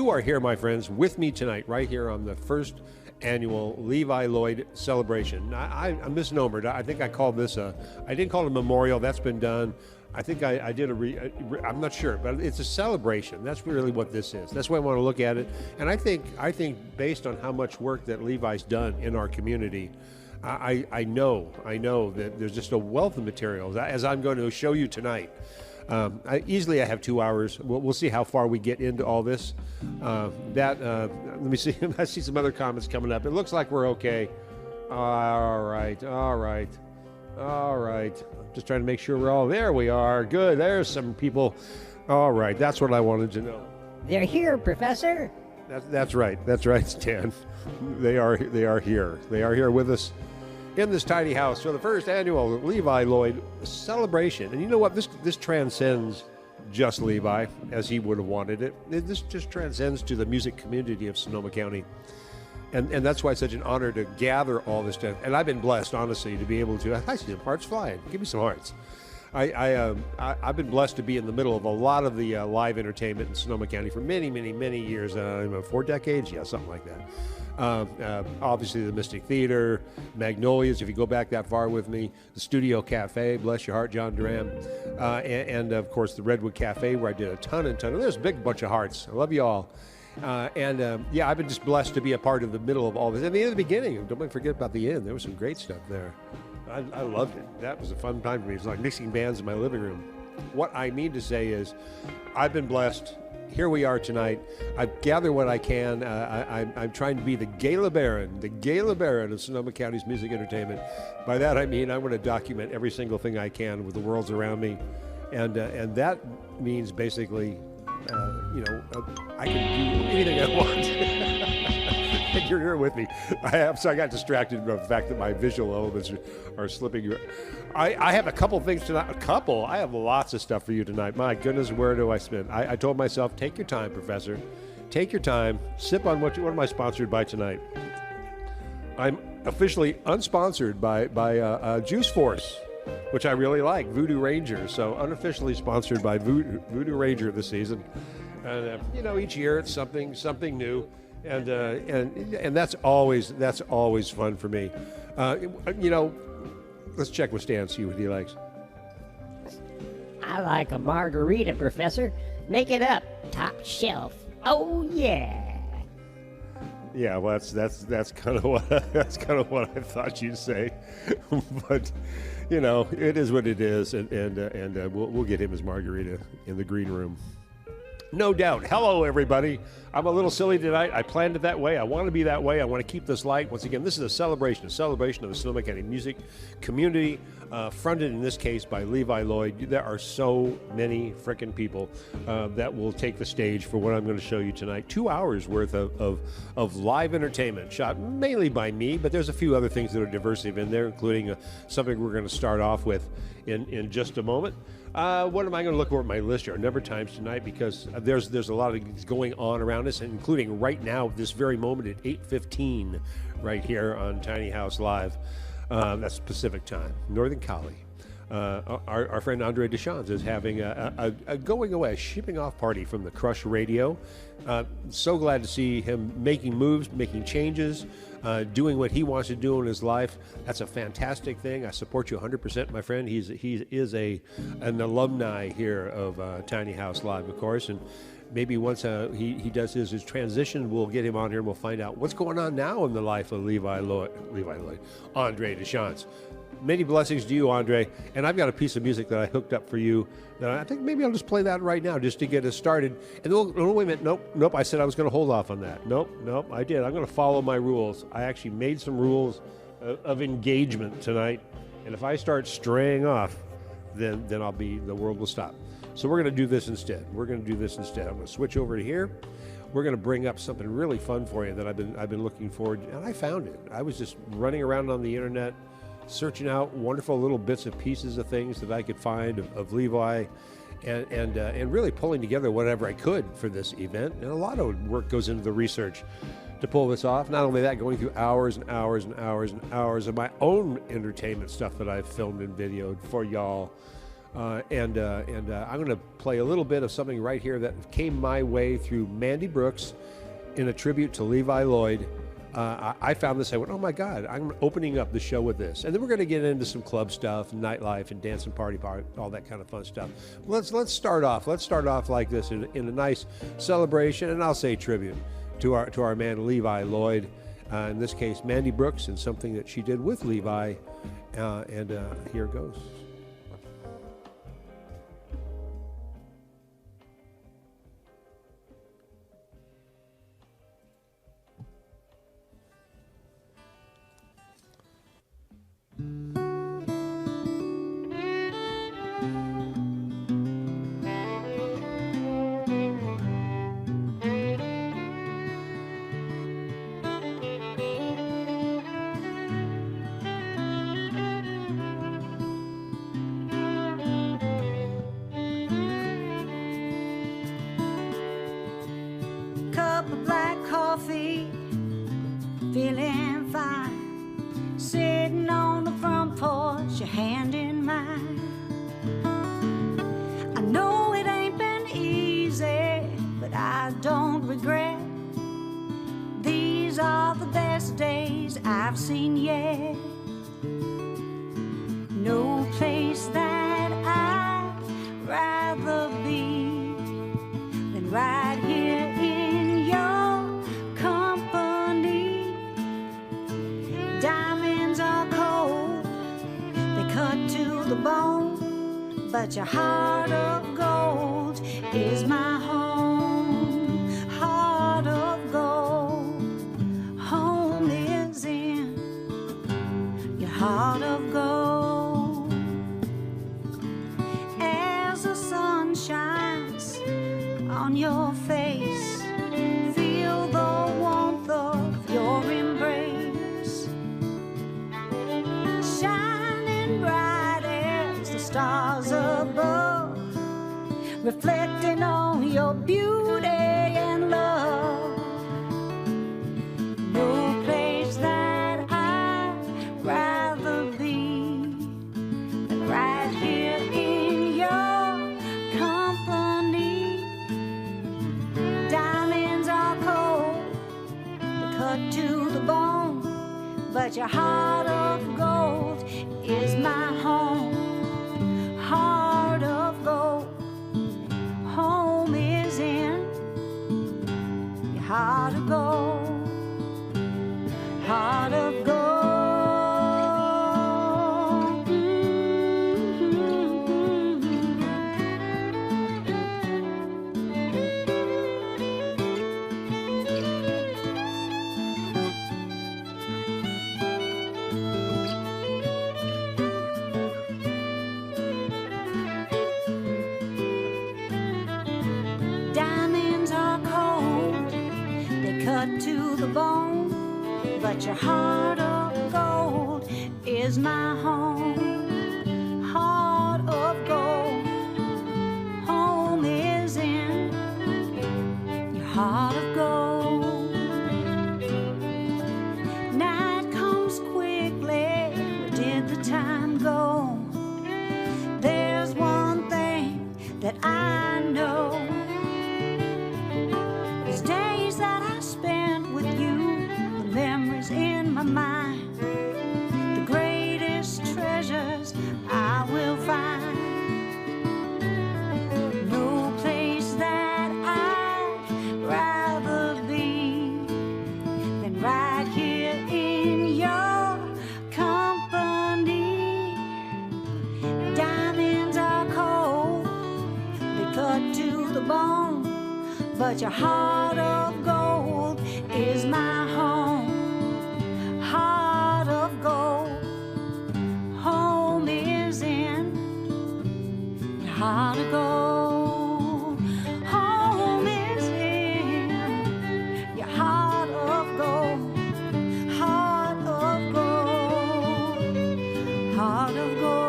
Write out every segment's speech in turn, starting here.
you are here, my friends, with me tonight, right here on the first annual Levi Lloyd celebration. I misnomered. I think I called this I didn't call it a memorial. That's been done. I think I did I'm not sure, but it's a celebration. That's really what this is. That's why I want to look at it. And I think based on how much work that Levi's done in our community, I know that there's just a wealth of materials, as I'm going to show you tonight. Easily I have 2 hours. We'll see how far we get into all this. Let me see. I see some other comments coming up. It looks like we're okay. All right. Just trying to make sure we're all there. We are. Good. There's some people. All right. That's what I wanted to know. They're here, Professor. That's right. That's right, Stan. They are here. They are here with us in this tiny house for the first annual Levi Lloyd celebration. And you know what? This transcends just Levi as he would have wanted it. This just transcends to the music community of Sonoma County. And that's why it's such an honor to gather all this stuff. And I've been blessed, honestly, to be able to. I see some hearts flying. Give me some hearts. I've been blessed to be in the middle of a lot of the live entertainment in Sonoma County for many, many, many years. 4 decades? Yeah, something like that. Obviously, the Mystic Theater, Magnolias, if you go back that far with me, the Studio Cafe, bless your heart, John Duran, and of course, the Redwood Cafe, where I did a ton. There's a big bunch of hearts. I love you all. I've been just blessed to be a part of the middle of all this. And the beginning, don't forget about the end. There was some great stuff there. I loved it. That was a fun time for me. It was like mixing bands in my living room. What I mean to say is, I've been blessed. Here we are tonight. I've gathered what I can. I'm trying to be the Gala Baron of Sonoma County's music entertainment. By that I mean I want to document every single thing I can with the worlds around me, and that means basically, I can do anything I want. And you're here with me. I got distracted by the fact that my visual elements are slipping. I have a couple things tonight. I have lots of stuff for you tonight. My goodness, where do I spend? I told myself, take your time, Professor. Take your time. Sip on what am I sponsored by tonight? I'm officially unsponsored by Juice Force, which I really like, Voodoo Ranger. So unofficially sponsored by Voodoo Ranger this season. And each year it's something new. And that's always fun for me. Let's check with Stan, see what he likes. I like a margarita, Professor. Make it up, top shelf. Oh yeah. Yeah, well, that's kind of what I thought you'd say, but it is what it is, and we'll get him his margarita in the green room. No doubt. Hello, everybody. I'm a little silly tonight. I planned it that way. I want to be that way. I want to keep this light. Once again, this is a celebration of the Sonoma County music community, fronted in this case by Levi Lloyd. There are so many frickin' people that will take the stage for what I'm going to show you tonight. 2 hours worth of live entertainment, shot mainly by me, but there's a few other things that are diversive in there, including something we're going to start off with in just a moment. What am I going to look over at my list here? A number of times tonight, because there's a lot of things going on around us, including right now, this very moment at 8:15, right here on Tiny House Live. That's Pacific time, Northern Cali. Our friend Andre Deschamps is having a going away, shipping off party from the Crush Radio. So glad to see him making moves, making changes, doing what he wants to do in his life. That's a fantastic thing. I support you 100%, my friend. He is an alumni here of Tiny House Live, of course, and maybe once he does his transition, we'll get him on here and we'll find out what's going on now in the life of Levi Lloyd, Andre Deschamps. Many blessings to you, Andre. And I've got a piece of music that I hooked up for you that I think maybe I'll just play that right now just to get us started. And wait a minute. Nope. I said I was going to hold off on that. Nope. I did. I'm going to follow my rules. I actually made some rules of engagement tonight. And if I start straying off, then the world will stop. So we're going to do this instead. I'm going to switch over to here. We're going to bring up something really fun for you that I've been looking forward to. And I found it. I was just running around on the internet, searching out wonderful little bits and pieces of things that I could find of Levi, and really pulling together whatever I could for this event. And a lot of work goes into the research to pull this off. Not only that, going through hours and hours and hours and hours of my own entertainment stuff that I've filmed and videoed for y'all. I'm going to play a little bit of something right here that came my way through Mandy Brooks in a tribute to Levi Lloyd. I found this. I went, oh my God, I'm opening up the show with this. And then we're going to get into some club stuff, and nightlife, and dance and party, all that kind of fun stuff. Let's start off. Let's start off like this in a nice celebration, and I'll say tribute to our man Levi Lloyd. In this case, Mandy Brooks, and something that she did with Levi. Here it goes. Cup of black coffee, feeling fine, sitting on the front porch, your hand in mine. I know it ain't been easy, but I don't regret. These are the best days I've seen yet. No place that I'd rather be than right here in your company. Diamonds are cold, they cut to the bone, but your heart of gold is my home. Heart of gold, home is in your heart of gold. As the sun shines on your face, feel the warmth of your embrace, shining bright as the stars above, reflecting on your beauty and love. No place that I'd rather be than right here in your company. Diamonds are cold, they cut to the bone, but your heart of gold is my home. Heart of gold, home is in your heart of gold. Heart of gold. Diamonds are cold, they cut to the bone, but your heart of gold is my home. Heart of gold, home is in your heart of gold. Night comes quickly, where did the time go? There's one thing that I know, these days that I spent with you, the memories in my mind, the greatest treasures I will find. No place that I'd rather be than right here in your company. Diamonds are cold, they cut to the bone, but your heart of gold is my home. Heart of gold, home is in your heart of gold. Home is in your heart of gold. Heart of gold, heart of gold.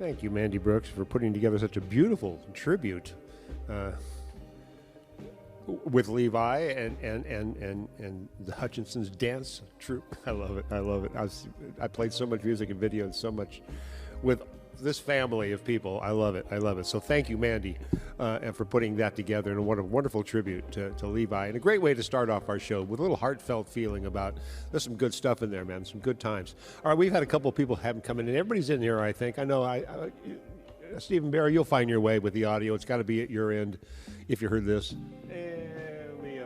Thank you, Mandy Brooks, for putting together such a beautiful tribute with Levi and the Hutchinson's dance troupe. I love it. I love it. I played so much music and video and so much with this family of people. I love it. I love it. So thank you, Mandy, and for putting that together, and what a wonderful tribute to Levi, and a great way to start off our show with a little heartfelt feeling about there's some good stuff in there, man. Some good times. All right, we've had a couple of people haven't come in, and everybody's in here, I think. I know Stephen Barry, you'll find your way with the audio. It's got to be at your end if you heard this. I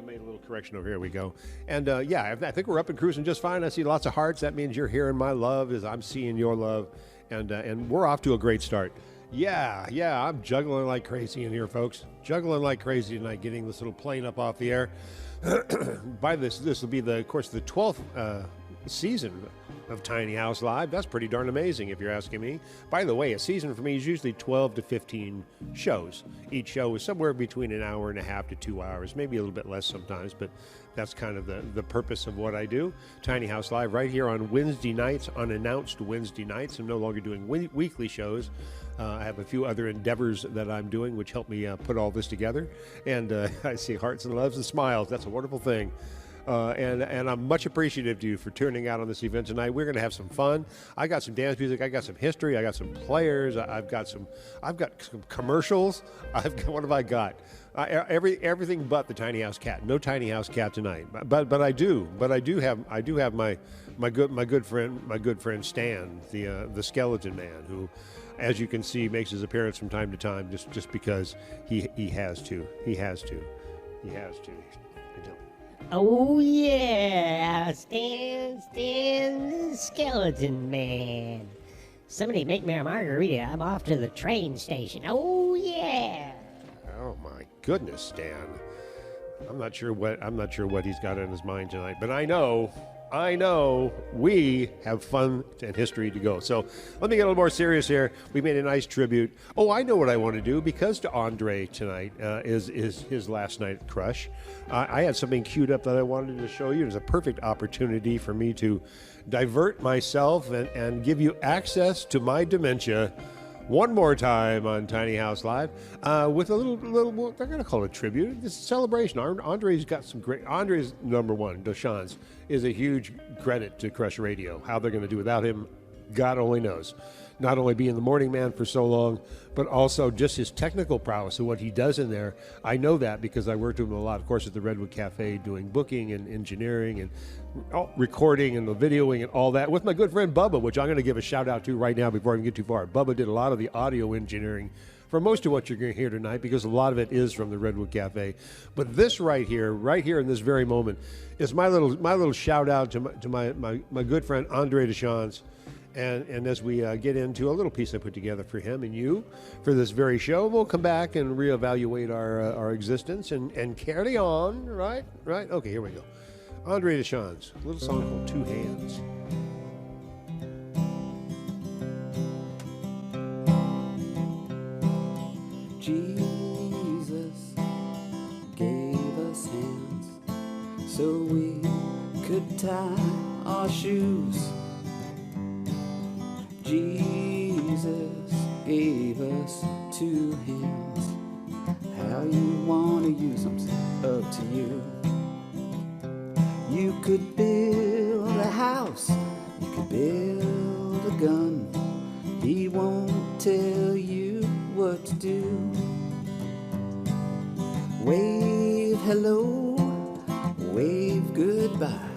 made a little correction over here. We go. And yeah, I think we're up and cruising just fine. I see lots of hearts. That means you're hearing my love as I'm seeing your love. And we're off to a great start. Yeah, I'm juggling like crazy in here, folks. Juggling like crazy tonight, getting this little plane up off the air. By this will be, of course, the 12th season of Tiny House Live. That's pretty darn amazing, if you're asking me. By the way, a season for me is usually 12 to 15 shows. Each show is somewhere between an hour and a half to 2 hours, maybe a little bit less sometimes, but that's kind of the purpose of what I do. Tiny House Live right here on Wednesday nights, unannounced Wednesday nights. I'm no longer doing weekly shows. I have a few other endeavors that I'm doing which help me put all this together. And I see hearts and loves and smiles. That's a wonderful thing. And I'm much appreciative to you for tuning out on this event tonight. We're going to have some fun. I got some dance music. I got some history. I got some players. I've got some commercials. What have I got? Everything but the Tiny House Cat. No Tiny House Cat tonight. But I do have my good friend Stan, the Skeleton Man, who, as you can see, makes his appearance from time to time just because he has to. He has to. Oh yeah, Stan the Skeleton Man. Somebody make me a margarita. I'm off to the train station. Oh yeah. Oh my goodness, Stan. I'm not sure what he's got in his mind tonight, but I know we have fun and history to go. So let me get a little more serious here. We made a nice tribute. Oh, I know what I want to do, because to Andre tonight is his last night crush. I had something queued up that I wanted to show you. It was a perfect opportunity for me to divert myself and give you access to my dementia one more time on Tiny House Live with a little, they're going to call it a tribute. This is a celebration. Andre's got some great, Andre's number one, Deshawn's, is a huge credit to Crush Radio. How they're going to do without him, God only knows. Not only being the morning man for so long, but also just his technical prowess and what he does in there. I know that because I worked with him a lot, of course, at the Redwood Cafe doing booking and engineering and recording and the videoing and all that with my good friend Bubba, which I'm going to give a shout out to right now before I even get too far. Bubba did a lot of the audio engineering for most of what you're going to hear tonight, because a lot of it is from the Redwood Cafe. But this right here in this very moment, is my little shout out to my good friend Andre Deschamps. And as we get into a little piece I put together for him and you for this very show, we'll come back and reevaluate our existence and carry on, right? Okay, here we go. Andre Deschamps, a little song called Two Hands. Jesus gave us hands so we could tie our shoes. Jesus gave us two hands. How you want to use them's up to you. You could build a house, you could build a gun. He won't tell you what to do. Wave hello, wave goodbye.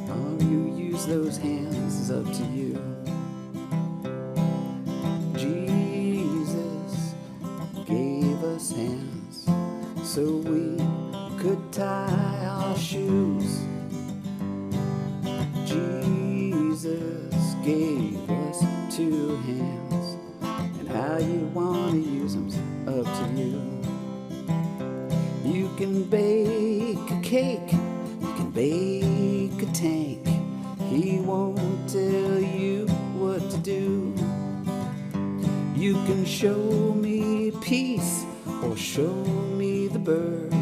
How you use those hands is up to you. Jesus gave us hands so we could tie our shoes. Jesus gave us two hands, and how you want to use them's up to you. You can bake a cake, you can bake a tank. He won't tell you what to do. You can show me peace or show me the bird.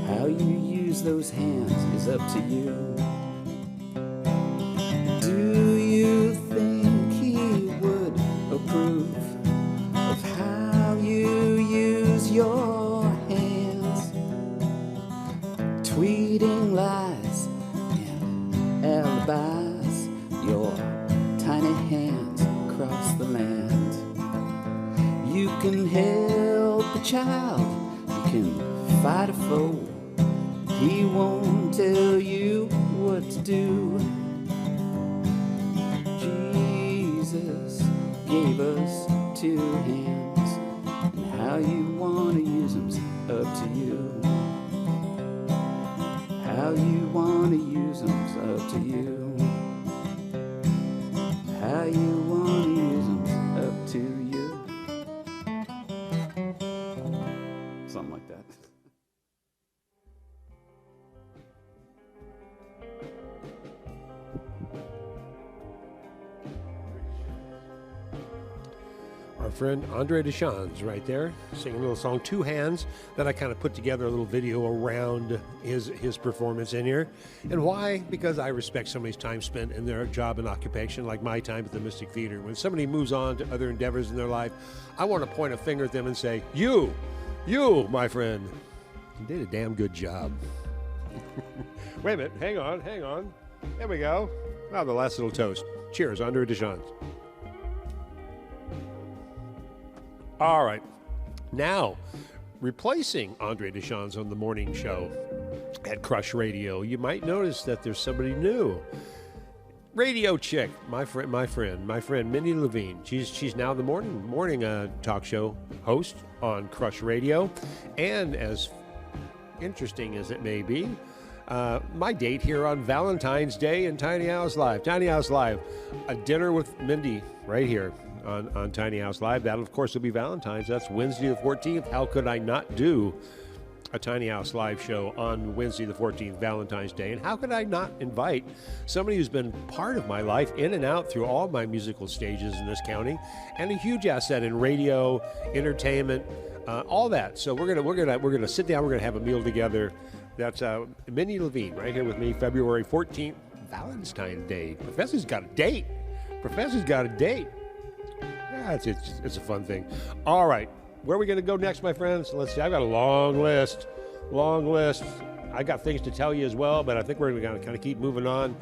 How you use those hands is up to you. Do you think he would approve child, you can fight a foe. He won't tell you what to do. Jesus gave us two hands, and how you want to use them's up to you. How you want to use them's up to you. How you want to use them's up to you. Something like that. Our friend Andre Deschamps right there, singing a little song, Two Hands, that I kind of put together a little video around his performance in here. And why? Because I respect somebody's time spent in their job and occupation, like my time at the Mystic Theater. When somebody moves on to other endeavors in their life, I want to point a finger at them and say, you, my friend, you did a damn good job. Wait a minute, hang on. There we go. Now the last little toast. Cheers, Andre Deschamps. All right. Now, replacing Andre Deschamps on the morning show at Crush Radio, you might notice that there's somebody new. Radio chick, my friend, Mindy Levine. She's now the morning talk show host on Crush Radio, and as interesting as it may be, my date here on Valentine's Day in Tiny House Live. Tiny House Live, a dinner with Mindy right here on Tiny House Live. That, of course, will be Valentine's. That's Wednesday the 14th. How could I not do a Tiny House Live show on Wednesday the 14th, Valentine's Day? And how could I not invite somebody who's been part of my life in and out through all my musical stages in this county, and a huge asset in radio, entertainment, all that. So we're gonna sit down. We're gonna have a meal together. That's Mindy Levine right here with me, February 14th, Valentine's Day. Professor's got a date. Yeah, it's a fun thing. All right, where are we going to go next, my friends? Let's see. I've got a long list. I got things to tell you as well, but I think we're going to kind of keep moving on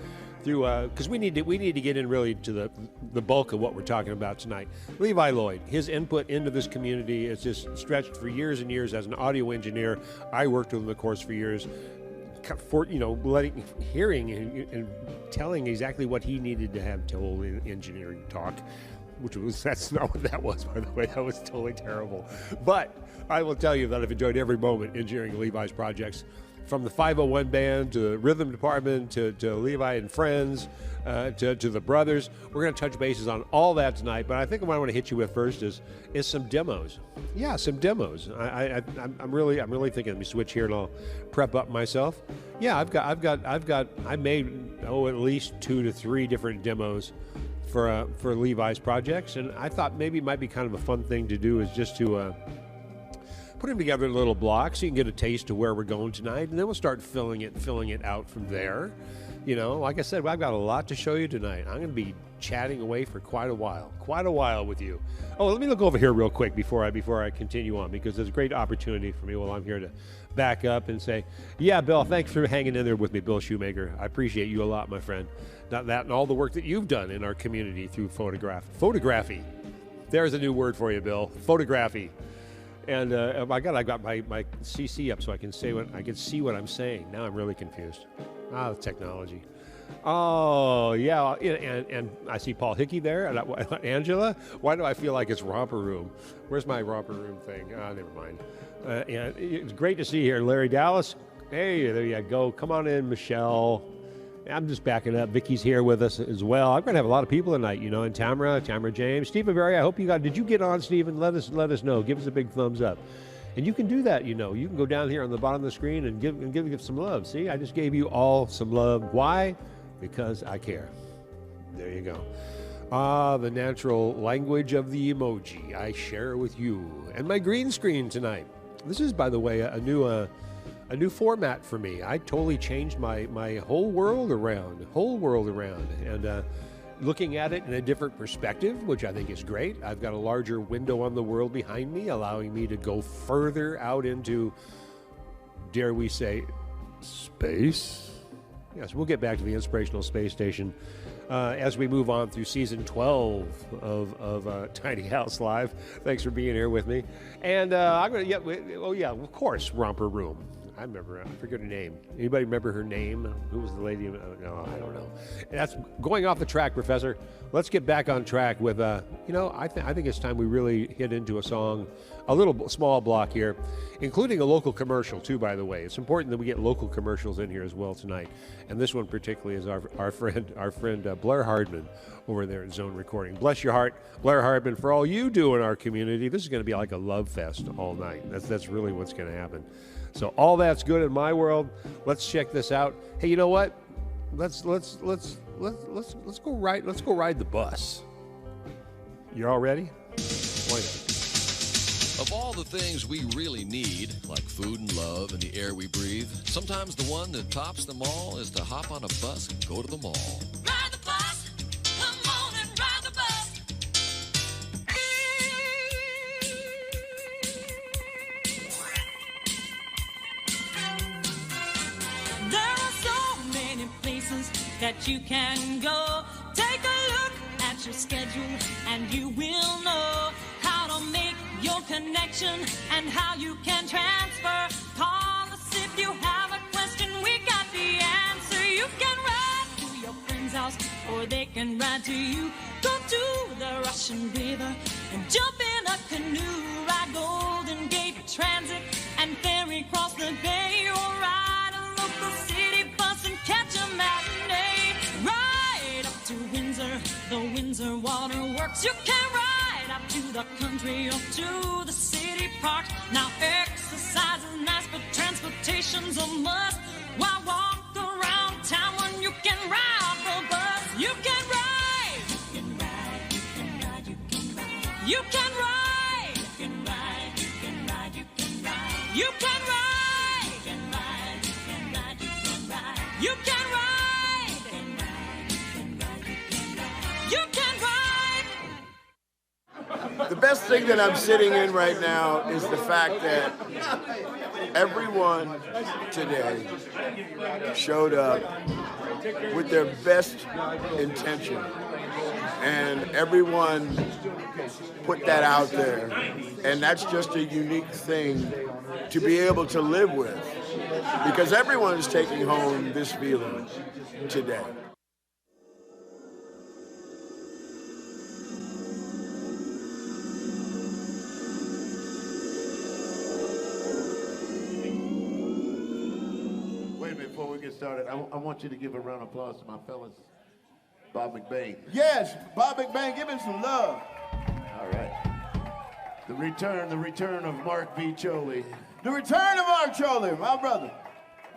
through because we need to get in really to the bulk of what we're talking about tonight. Levi Lloyd, his input into this community is just stretched for years and years as an audio engineer. I worked with him, of course, for years. For hearing and telling exactly what he needed to have told in engineering talk, that's not what that was, by the way. That was totally terrible. But I will tell you that I've enjoyed every moment engineering Levi's projects, from the 501 band to the rhythm department to Levi and Friends to the brothers. We're going to touch bases on all that tonight, but I think what I want to hit you with first is some demos. Yeah, some demos. I'm really thinking. Let me switch here and I'll prep up myself. Yeah, I made at least 2 to 3 different demos for Levi's projects, and I thought maybe it might be kind of a fun thing to do is just to put them together in little blocks so you can get a taste of where we're going tonight, and then we'll start filling it out from there. You know, like I said, I've got a lot to show you tonight. I'm going to be chatting away for quite a while with you. Oh, let me look over here real quick before I continue on, because there's a great opportunity for me while I'm here to back up and say, yeah, Bill, thanks for hanging in there with me, Bill Shoemaker. I appreciate you a lot, my friend. Not that and all the work that you've done in our community through photography. There's a new word for you, Bill. Photography. And oh my God, I got my CC up so I can see what I'm saying. Now I'm really confused. Technology. Oh yeah, and I see Paul Hickey there, and Angela. Why do I feel like it's romper room? Where's my romper room thing? Never mind. And it's great to see you here, Larry Dallas. Hey, there you go. Come on in, Michelle. I'm just backing up. Vicky's here with us as well. I'm going to have a lot of people tonight, and Tamara James. Stephen Berry, I hope you got, did you get on, Stephen? Let us know. Give us a big thumbs up. And you can do that, You can go down here on the bottom of the screen and give some love. See, I just gave you all some love. Why? Because I care. There you go. The natural language of the emoji I share with you. And my green screen tonight. This is, by the way, a new format for me. I totally changed my whole world around, and looking at it in a different perspective, which I think is great. I've got a larger window on the world behind me, allowing me to go further out into, dare we say, space? Yes, we'll get back to the Inspirational Space Station as we move on through season 12 of Tiny House Live. Thanks for being here with me. And I'm going to, of course, Romper Room. I forget her name. Anybody remember her name? Who was the lady? No, I don't know. And that's going off the track, Professor. Let's get back on track with, I think it's time we really hit into a song, a little small block here, including a local commercial, too, by the way. It's important that we get local commercials in here as well tonight. And this one particularly is our friend Blair Hardman over there at Zone Recording. Bless your heart, Blair Hardman, for all you do in our community. This is going to be like a love fest all night. That's really what's going to happen. So all that's good in my world. Let's check this out. Hey, you know what? Let's go ride the bus. You all ready? Why not? Of all the things we really need, like food and love and the air we breathe, sometimes the one that tops them all is to hop on a bus and go to the mall. Ride the bus, come on and ride the bus. There are so many places that you can go. Take a look at your schedule and you will know how to make your connection and how you can transfer. Call us if you have a question, we got the answer. You can ride to your friend's house or they can ride to you. Go to the Russian River and jump in a canoe. Ride Golden Gate Transit and ferry cross the bay, or ride a local city bus and catch a matinee. Ride up to Windsor, the Windsor Waterworks. You can ride up to the country or to the city park. Now exercise is nice, but transportation's a must. Why walk around town when you can ride the bus? You can ride. You can ride. You can ride. You can ride. You can ride. You can ride. You can ride. You can ride. You can ride. You can ride. You can ride. You can ride. You can ride. You can ride. You can ride. The best thing that I'm sitting in right now is the fact that everyone today showed up with their best intention, and everyone put that out there, and that's just a unique thing to be able to live with, because everyone is taking home this feeling today. Before we get started, I want you to give a round of applause to my fellas, Bob McBain. Yes, Bob McBain, give him some love. All right. The return of Mark V. Choli. The return of Mark Choli, my brother.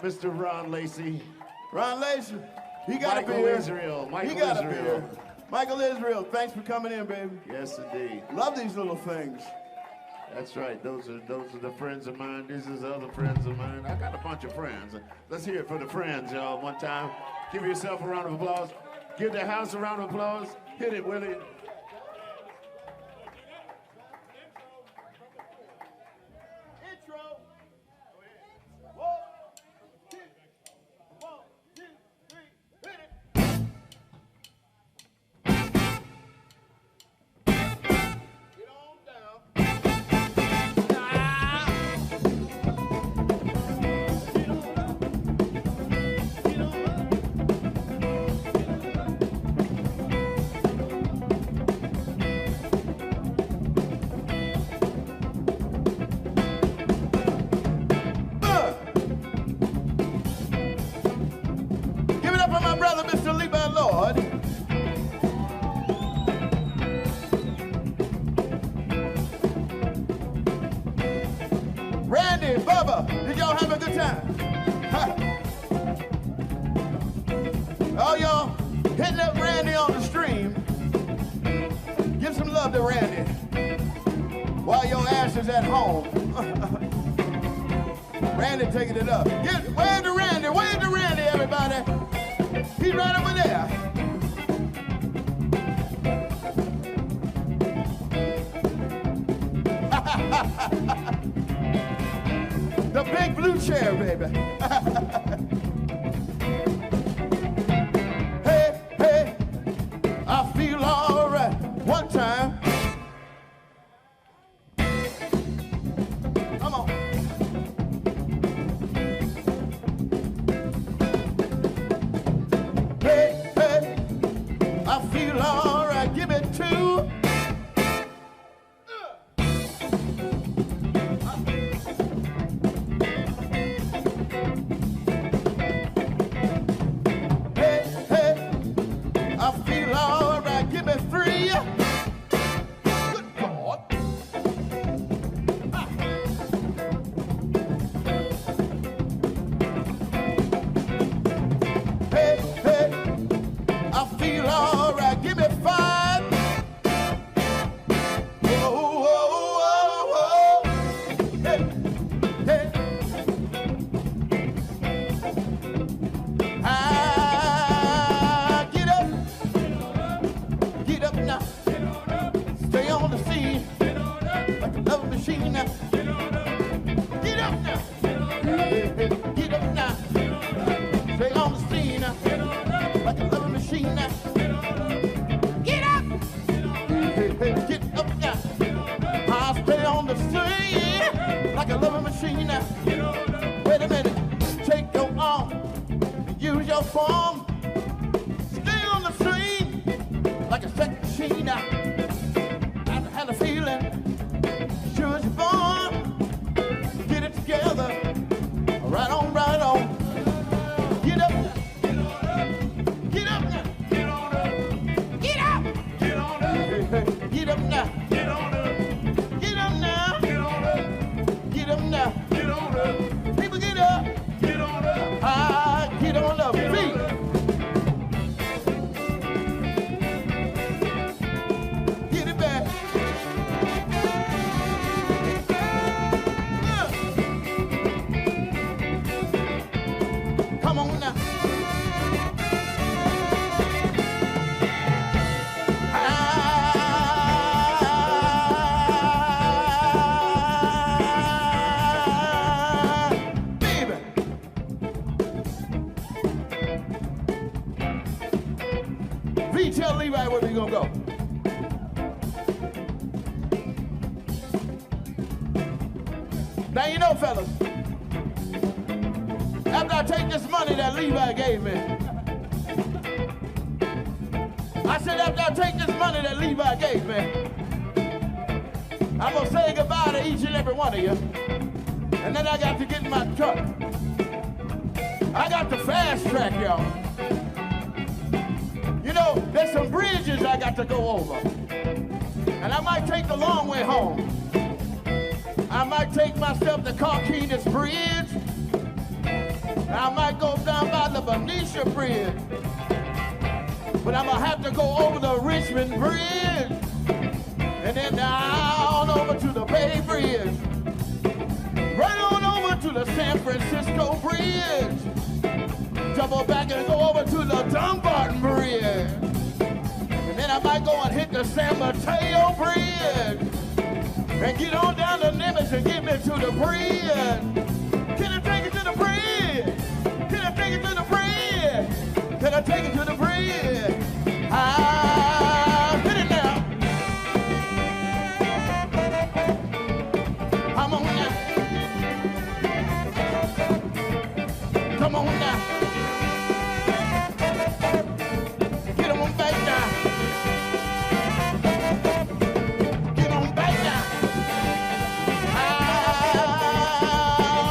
Mr. Ron Lacey. Ron Lacey, he got Michael a beer. Israel. Michael He got Israel. a beer. Michael Israel, thanks for coming in, baby. Yes, indeed. Love these little things. That's right. Those are the friends of mine. These are the other friends of mine. I got a bunch of friends. Let's hear it for the friends, y'all. One time. Give yourself a round of applause. Give the house a round of applause. Hit it, Willie. Mr. Levi Lloyd. Randy, Bubba, did y'all have a good time? Oh, y'all hitting up Randy on the stream. Give some love to Randy while your ass is at home. Randy taking it up. Wave to Randy, everybody. He's right over there. The big blue chair, baby. feel alright, give me two. Hey, hey, I feel alright, give me three. Good God. Hey, hey, I feel alright, give me five. Whoa, whoa, whoa, whoa. Hey, hey. Ah, get up now. Stay on the scene like a love machine now. Get up now. Hey, hey, get up now. Stay on the scene now like a love machine now. Get up. Hey, hey, get up now. I'll stay on the scene like a loving machine now. Wait a minute. Take your arm and use your form. Stay on the scene like a sex machine now. I had a feeling sure as you're born. Get it together. Right on, right on. Get up now. Get up now. Get on up. Get up. Get on up. Hey, hey, get up now. Get on up. Get up now. Get on up. Get up now. Get on up. People get up. Get on up. Ah, get on up. Feet. Get it back. Come on now. Ah, baby. V, tell Levi where we gonna go. Now you know, fellas, after I take this money that Levi gave me, I said after I take this money that Levi gave me, I'm gonna say goodbye to each and every one of you. And then I got to get in my truck. I got to fast track, y'all. You know, there's some bridges I got to go over. And I might take the long way home. I might take myself to Kaē Knight Bridge. I might go down by the Benicia Bridge. But I'm gonna have to go over the Richmond Bridge. And then down over to the Bay Bridge. Right on over to the San Francisco Bridge. Double back and go over to the Dumbarton Bridge. And then I might go and hit the San Mateo Bridge. And get on down to Nimitz and get me to the bridge. Can I take it to the bridge? Can I take it to the bridge? Can I take it to the bridge? Ah, hit it now. Come on now. Come on now. Get on back now. Get on back now. Ah,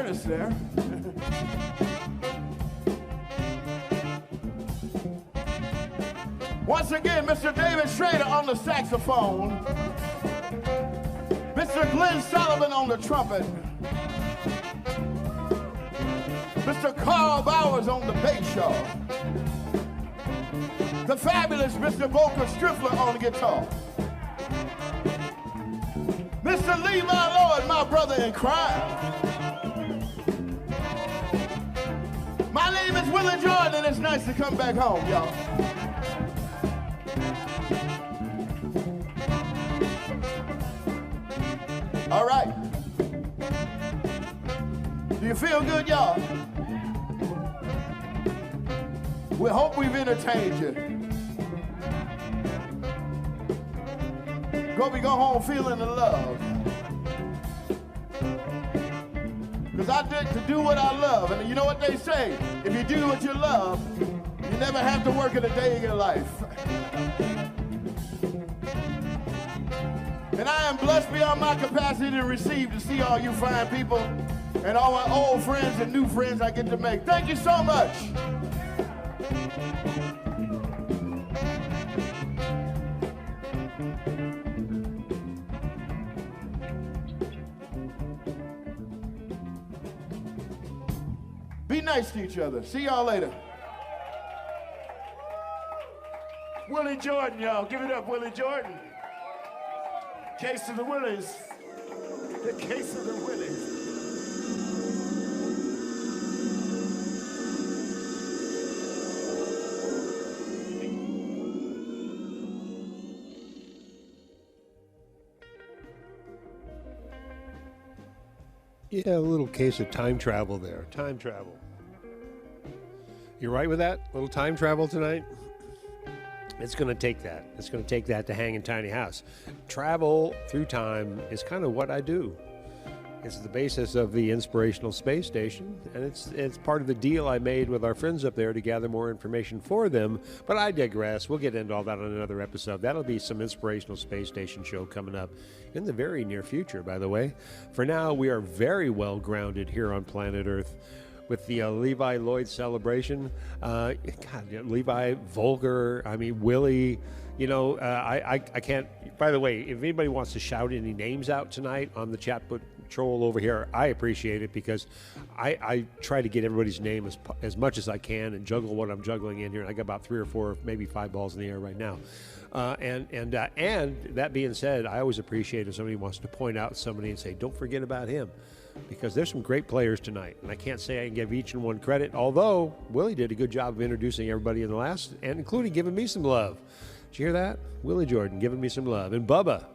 Dennis there. Once again, Mr. David Schrader on the saxophone. Mr. Glenn Sullivan on the trumpet. Mr. Carl Bowers on the bass, y'all. The fabulous Mr. Volker Striffler on the guitar. Mr. Levi Lloyd, my brother in crime. My name is Willie Jordan, and it's nice to come back home, y'all. All right. Do you feel good, y'all? We hope we've entertained you. We go home feeling the love. Because I did to do what I love. And you know what they say? If you do what you love, you never have to work in a day in your life. And I am blessed beyond my capacity to receive, to see all you fine people and all my old friends and new friends I get to make. Thank you so much. Be nice to each other. See y'all later. Willie Jordan, y'all. Give it up, Willie Jordan. Case of the Willies. The case of the Willies. Yeah, a little case of time travel there. Time travel. You right with that? A little time travel tonight? It's going to take that. It's going to take that to hang in Tiny House. Travel through time is kind of what I do. It's the basis of the Inspirational Space Station, and it's part of the deal I made with our friends up there to gather more information for them. But I digress. We'll get into all that on another episode. That'll be some Inspirational Space Station show coming up in the very near future, by the way. For now, we are very well grounded here on planet Earth with the Levi Lloyd celebration. God, Levi, Volker, Willie. You know, I can't. By the way, if anybody wants to shout any names out tonight on the chat patrol over here, I appreciate it, because I try to get everybody's name as much as I can and juggle what I'm juggling in here. I got about 3 or 4, maybe 5 balls in the air right now. And that being said, I always appreciate if somebody wants to point out somebody and say, don't forget about him, because there's some great players tonight, and I can't say I can give each and one credit, although Willie did a good job of introducing everybody in the last, and including giving me some love. Did you hear that? Willie Jordan giving me some love. And Bubba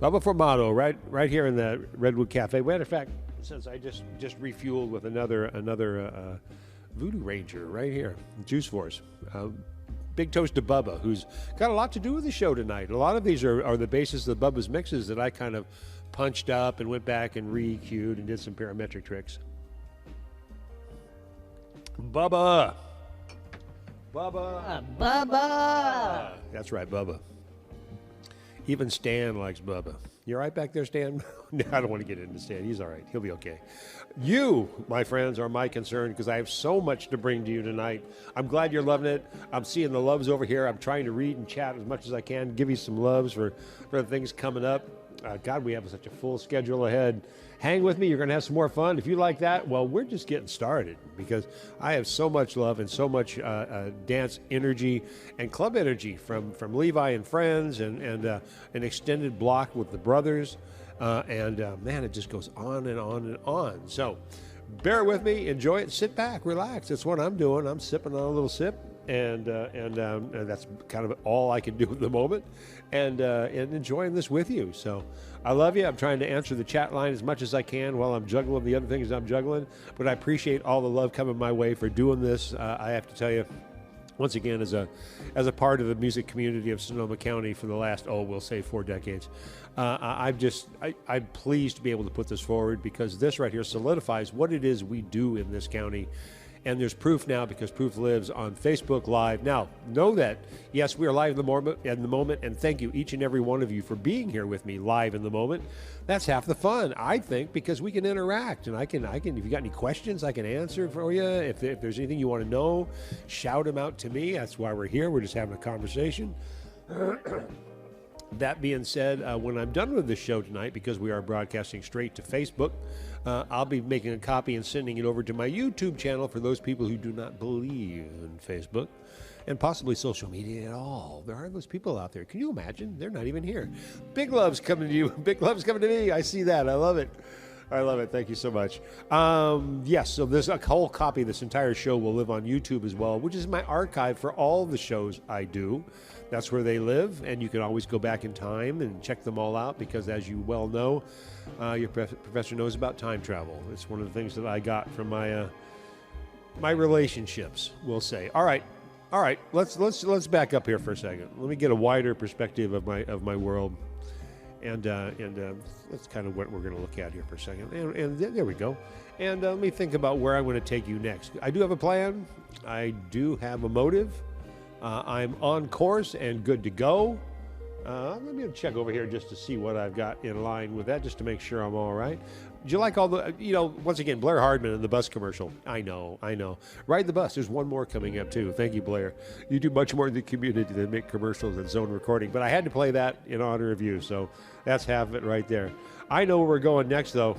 Formato, right here in the Redwood Cafe. Matter of fact, since I just refueled with another Voodoo Ranger right here, Juice Force. Big toast to Bubba, who's got a lot to do with the show tonight. A lot of these are the basis of Bubba's mixes that I kind of punched up and went back and re-EQ'd and did some parametric tricks. Bubba! That's right, Bubba. Even Stan likes Bubba. You all right back there, Stan? No, I don't want to get into Stan. He's all right. He'll be okay. You, my friends, are my concern, because I have so much to bring to you tonight. I'm glad you're loving it. I'm seeing the loves over here. I'm trying to read and chat as much as I can, give you some loves for the things coming up. God, we have such a full schedule ahead. Hang with me. You're going to have some more fun. If you like that, well, we're just getting started, because I have so much love and so much dance energy and club energy from Levi and friends, and an extended block with the brothers. Man, it just goes on and on and on. So bear with me. Enjoy it. Sit back. Relax. That's what I'm doing. I'm sipping on a little sip. And that's kind of all I can do at the moment, and enjoying this with you. So I love you. I'm trying to answer the chat line as much as I can while I'm juggling the other things I'm juggling, but I appreciate all the love coming my way for doing this. I have to tell you, once again, as a part of the music community of Sonoma County for the last, we'll say 4 decades, I'm pleased to be able to put this forward, because this right here solidifies what it is we do in this county. And there's proof now because proof lives on Facebook Live. Now, know that, yes, we are live in the moment, and thank you, each and every one of you, for being here with me live in the moment. That's half the fun, I think, because we can interact, and I can. If you got any questions, I can answer for you. If there's anything you want to know, shout them out to me. That's why we're here. We're just having a conversation. That being said, when I'm done with this show tonight, because we are broadcasting straight to Facebook, I'll be making a copy and sending it over to my YouTube channel for those people who do not believe in Facebook and possibly social media at all. There are those people out there. Can you imagine? They're not even here. Big love's coming to you. Big love's coming to me. I see that. I love it. I love it. Thank you so much. Yes, so there's a whole copy of this entire show will live on YouTube as well, which is my archive for all the shows I do. That's where they live, and you can always go back in time and check them all out because, as you well know, your professor knows about time travel. It's one of the things that I got from my my relationships, we'll say. All right. Let's back up here for a second. Let me get a wider perspective of my world. And that's kind of what we're going to look at here for a second. And there we go. And let me think about where I'm going to take you next. I do have a plan. I do have a motive. I'm on course and good to go. Let me check over here just to see what I've got in line with that, just to make sure I'm all right. Do you like all the, once again, Blair Hardman in the bus commercial. I know. Ride the bus. There's one more coming up, too. Thank you, Blair. You do much more in the community than make commercials and zone recording. But I had to play that in honor of you, so that's half of it right there. I know where we're going next, though.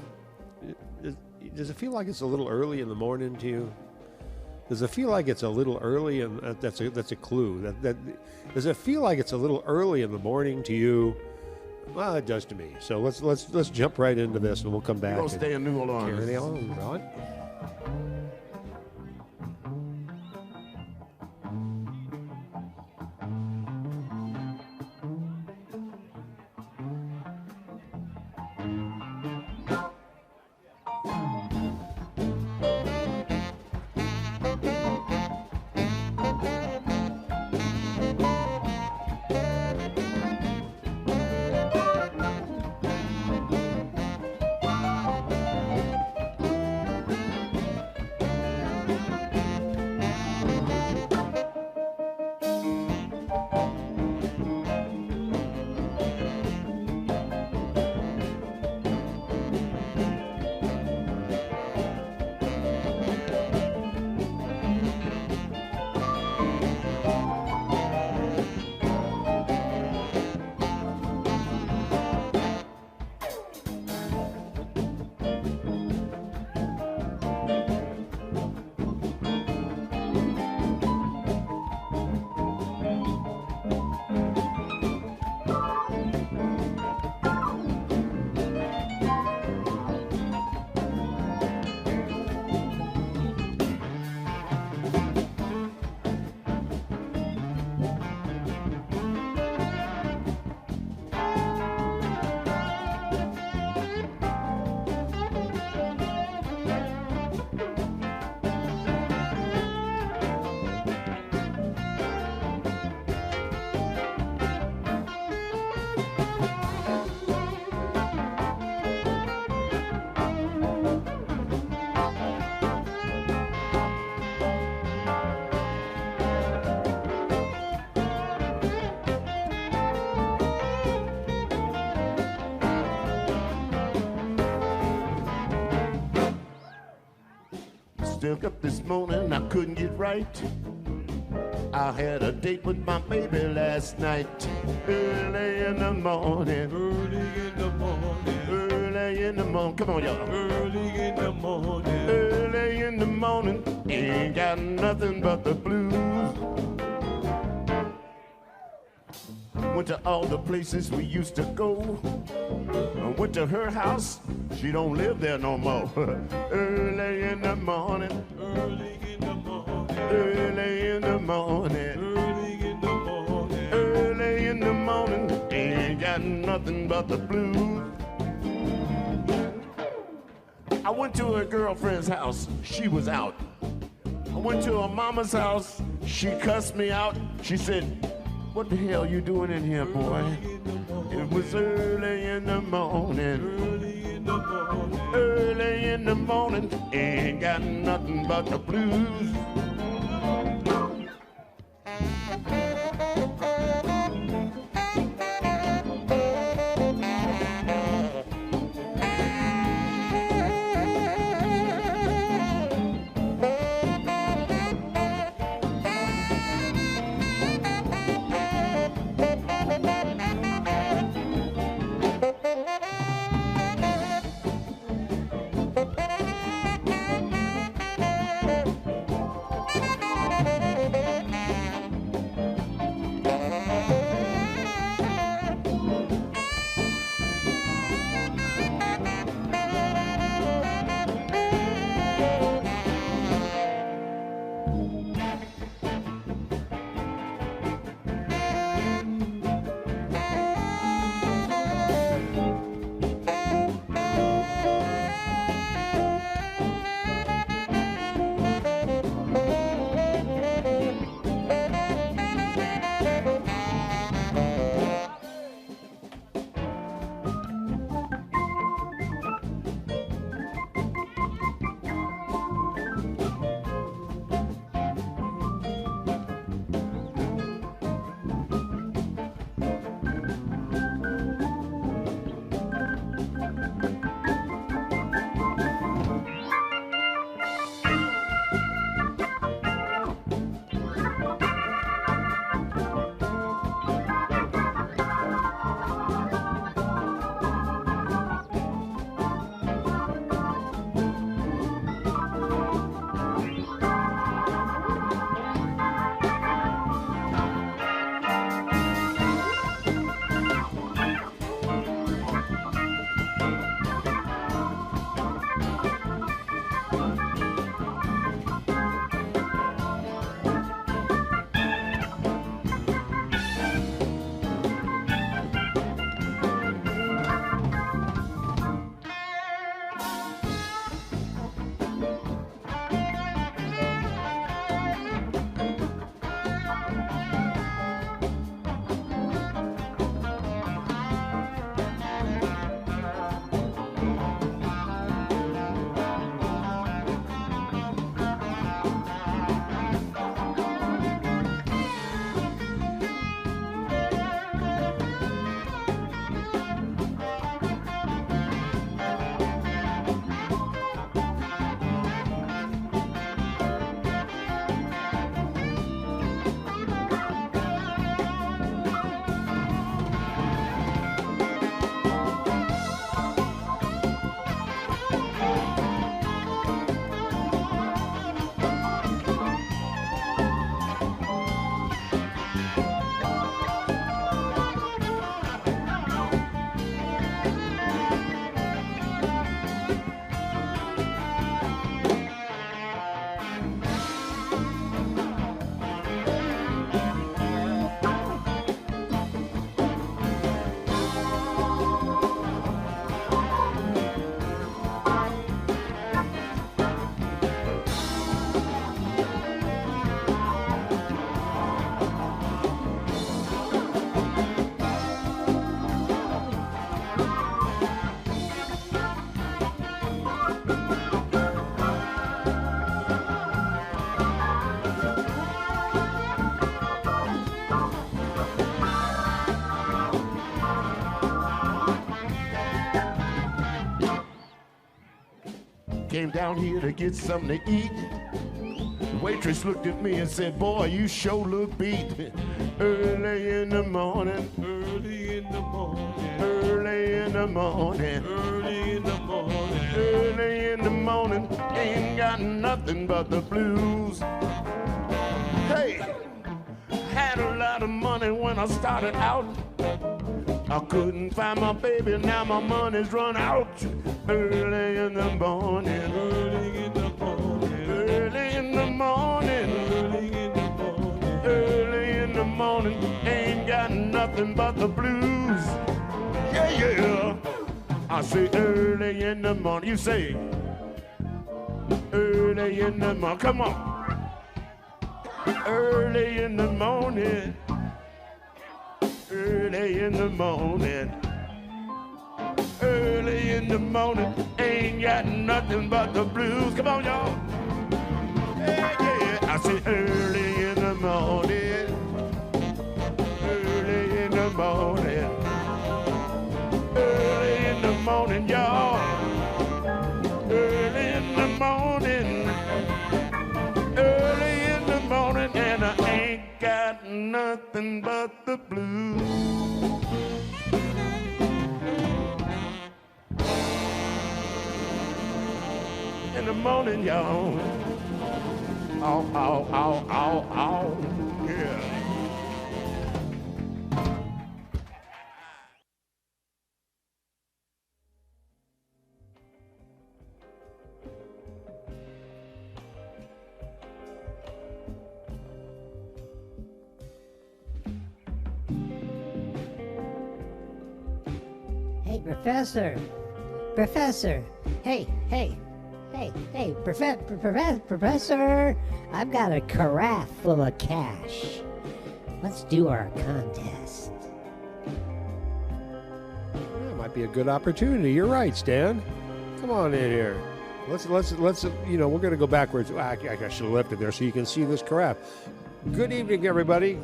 Does it feel like it's a little early in the morning to you? Does it feel like it's a little early? And that's a clue. Does it feel like it's a little early in the morning to you? Well, it does to me. So let's jump right into this, and we'll come back. We'll stay in New Orleans. Carry on, Rod. Woke up this morning, I couldn't get right. I had a date with my baby last night. Early in the morning. Come on, y'all. Early in the morning. Ain't got nothing but the blues. Went to all the places we used to go. I went to her house. She don't live there no more. Early in the morning. Early in the morning. Early in the morning. Early in the morning. Early in the morning. Ain't got nothing but the blues. I went to her girlfriend's house. She was out. I went to her mama's house. She cussed me out. She said, "What the hell you doing in here, boy?" It was early in the morning. Early in the morning, ain't got nothing but the blues. Came down here to get something to eat. The waitress looked at me and said, boy, you sure look beat. Early in the morning, early in the morning, early in the morning, early in the morning, early in the morning, ain't got nothing but the blues. Hey, had a lot of money when I started out. I couldn't find my baby, now my money's run out. Early in the morning, early in the morning, early in the morning, early in the morning, early in the morning, ain't got nothing but the blues. Yeah, yeah. I say early in the morning, you say early in the morning, come on. Early in the morning, early in the morning, early in the morning, ain't got got nothing but the blues. Come on, y'all. Yeah, yeah. I say early in the morning, early in the morning, early in the morning, y'all. Early in the morning, early in the morning, and I ain't got nothing but the blues. In the morning, y'all. Ow, ow, ow, ow, ow. Yeah. Hey, Professor. Professor. Hey, Professor. I've got a carafe full of cash. Let's do our contest. That might be a good opportunity. You're right, Stan. Come on in here. Let's we're going to go backwards. I should have left it there so you can see this carafe. Good evening, everybody.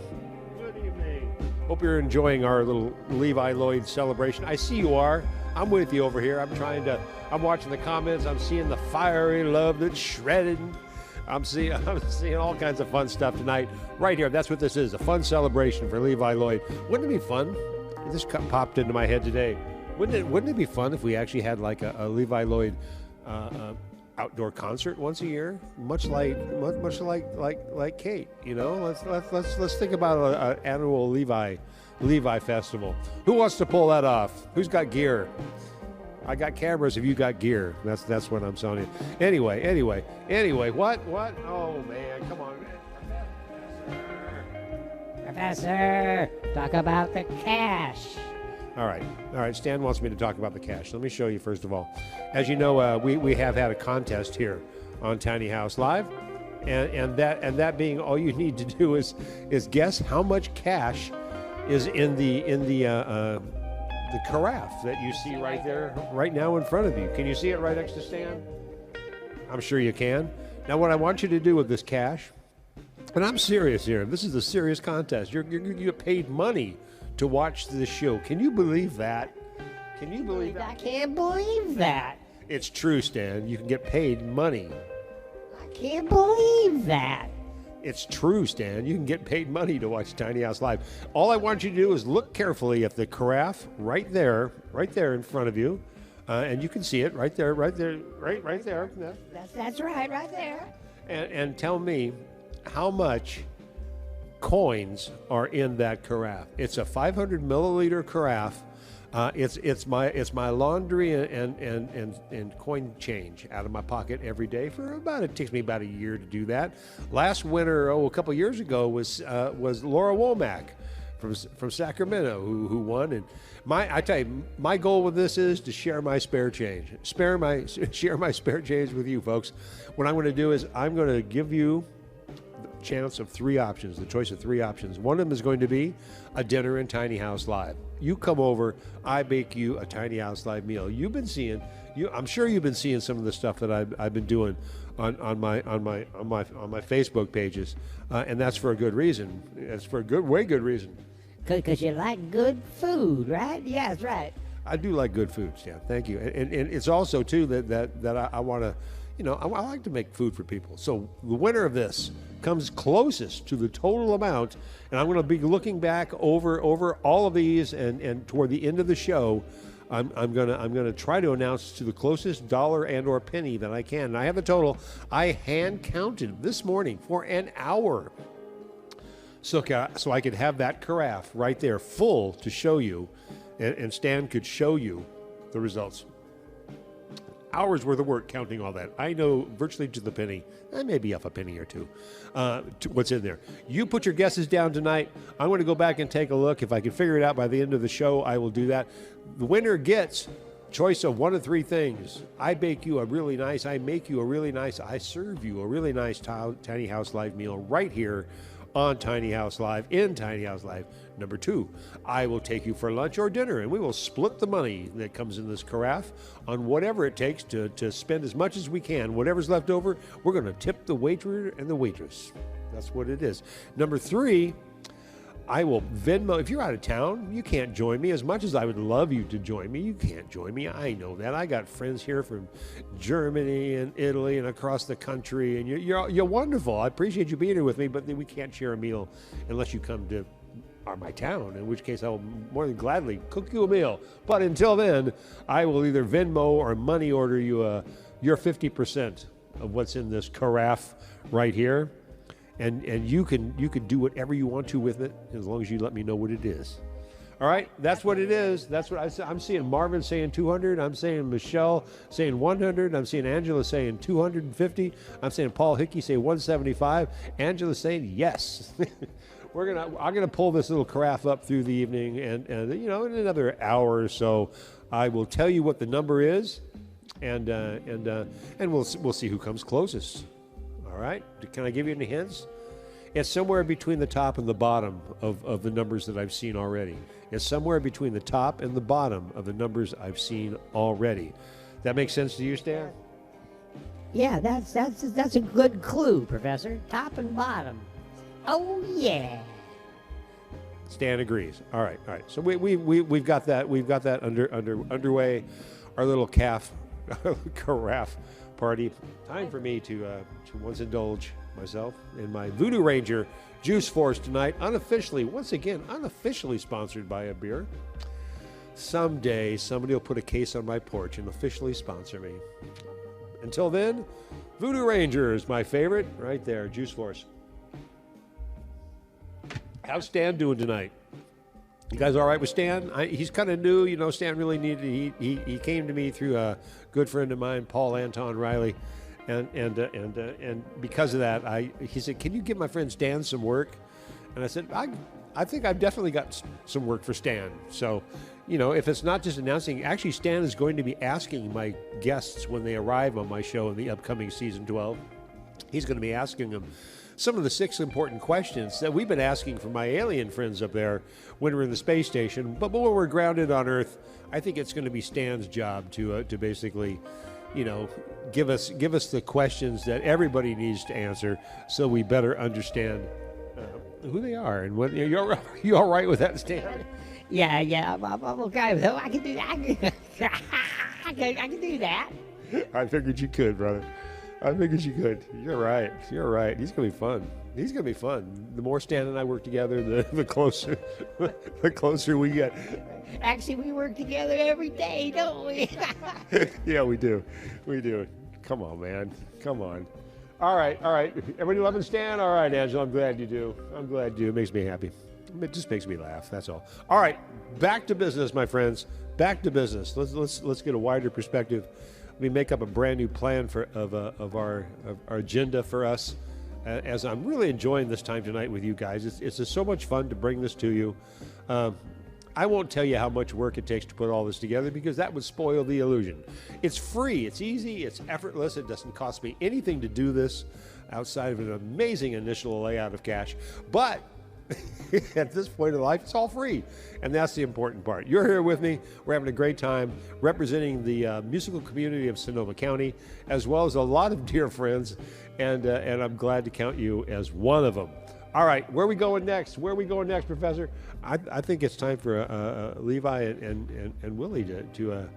Good evening. Hope you're enjoying our little Levi Lloyd celebration. I see you are. I'm with you over here. I'm watching the comments. I'm seeing the fiery love that's shredded. I'm seeing all kinds of fun stuff tonight right here. That's what this is, a fun celebration for Levi Lloyd. Wouldn't it be fun? This popped into my head today. Wouldn't it be fun if we actually had like a Levi Lloyd outdoor concert once a year, much like Kate? You know, let's think about an annual Levi festival. Who wants to pull that off? Who's got gear? I got cameras if you got gear. That's what I'm telling you. Anyway, what? Oh man, come on. Professor, talk about the cash. All right. Stan wants me to talk about the cash. Let me show you first of all. As you know, we have had a contest here on Tiny House Live, and that being all you need to do is guess how much cash is in the carafe that you see right there, right now in front of you. Can you see it right next to Stan? I'm sure you can. Now, what I want you to do with this cash, and I'm serious here. This is a serious contest. You get paid money to watch this show. Can you believe that? Can you believe that? I can't believe that. It's true, Stan. You can get paid money. I can't believe that. It's true, Stan. You can get paid money to watch Tiny House Live. All I want you to do is look carefully at the carafe right there in front of you, and you can see it right there. That's right there. And tell me how much coins are in that carafe. It's a 500 milliliter carafe. It's my laundry and coin change out of my pocket every day it takes me about a year to do that. Last winter, a couple years ago, was Laura Womack from Sacramento who won. And I tell you, my goal with this is to share my spare change. Share my spare change with you folks. What I'm going to do is I'm going to give you the choice of three options. One of them is going to be a dinner in Tiny House Live. You come over, I bake you a Tiny House Live meal. I'm sure you've been seeing some of the stuff that I've been doing on my Facebook pages, and that's for a good reason. That's for a way good reason. Because you like good food, right? Yeah, that's right. I do like good food, Stan. Thank you. And it's also too that I want to, I like to make food for people. So the winner of this comes closest to the total amount, and I'm going to be looking back over all of these, and toward the end of the show, I'm going to try to announce to the closest dollar and or penny that I can. And I have the total. I hand counted this morning for an hour, so I could have that carafe right there full to show you, and Stan could show you the results. Hours worth of work counting all that. I know virtually to the penny. I may be off a penny or two. What's in there? You put your guesses down tonight. I'm going to go back and take a look. If I can figure it out by the end of the show, I will do that. The winner gets choice of one of three things. I make you a really nice, I serve you a really nice Tiny House Live meal right here on Tiny House Live, in Tiny House Live. Number 2, I will take you for lunch or dinner, and we will split the money that comes in this carafe on whatever it takes to spend as much as we can. Whatever's left over, we're going to tip the waiter and the waitress. That's what it is. Number 3, I will Venmo. If you're out of town, you can't join me. As much as I would love you to join me, you can't join me. I know that. I got friends here from Germany and Italy and across the country, and you're wonderful. I appreciate you being here with me, but we can't share a meal unless you come to my town, in which case I will more than gladly cook you a meal. But until then, I will either Venmo or money order you your 50% of what's in this carafe right here. And you can do whatever you want to with it as long as you let me know what it is. All right, that's what it is. That's what I'm seeing. Marvin saying 200. I'm saying Michelle saying 100. I'm seeing Angela saying 250. I'm saying Paul Hickey say 175. Angela saying yes. I'm gonna pull this little carafe up through the evening, and in another hour or so, I will tell you what the number is, and we'll see who comes closest. All right, can I give you any hints? It's somewhere between the top and the bottom of the numbers that I've seen already. It's somewhere between the top and the bottom of the numbers I've seen already. That makes sense to you, Stan? Yeah, that's a good clue, Professor. Top and bottom. Oh yeah. Stan agrees. All right. So we've got that. We've got that underway. Our little carafe party. Time for me to once indulge myself in my Voodoo Ranger Juice Force tonight. Once again, unofficially sponsored by a beer. Someday, somebody will put a case on my porch and officially sponsor me. Until then, Voodoo Ranger is my favorite. Right there, Juice Force. How's Stan doing tonight? You guys all right with Stan? He's kind of new. Stan really needed. He came to me through a good friend of mine, Paul Anton Riley, and because of that, he said, "Can you give my friend Stan some work?" And I said, "I think I've definitely got some work for Stan." So, if it's not just announcing, actually, Stan is going to be asking my guests when they arrive on my show in the upcoming season 12. He's going to be asking them some of the 6 important questions that we've been asking for my alien friends up there when we're in the space station. But when we're grounded on Earth, I think it's going to be Stan's job to basically, give us the questions that everybody needs to answer, so we better understand who they are and what. You all right with that, Stan? Yeah. I'm okay with it. I can do that. I can do that. I figured you could, brother. I figured you could. You're right. He's gonna be fun. The more Stan and I work together, the closer we get. Actually, we work together every day, don't we? Yeah, we do. Come on, man. Come on. All right. Everybody loving Stan? All right, Angela, I'm glad you do. It makes me happy. It just makes me laugh. That's all. All right, back to business, my friends. Back to business. Let's get a wider perspective. We make up a brand new plan of our agenda for us, as I'm really enjoying this time tonight with you guys. It's just so much fun to bring this to you. I won't tell you how much work it takes to put all this together, because that would spoil the illusion. It's free, it's easy, it's effortless. It doesn't cost me anything to do this outside of an amazing initial layout of cash. But at this point in life, it's all free, and that's the important part. You're here with me. We're having a great time representing the musical community of Sonoma County, as well as a lot of dear friends, and I'm glad to count you as one of them. All right, where are we going next? Professor? I think it's time for Levi and Willie to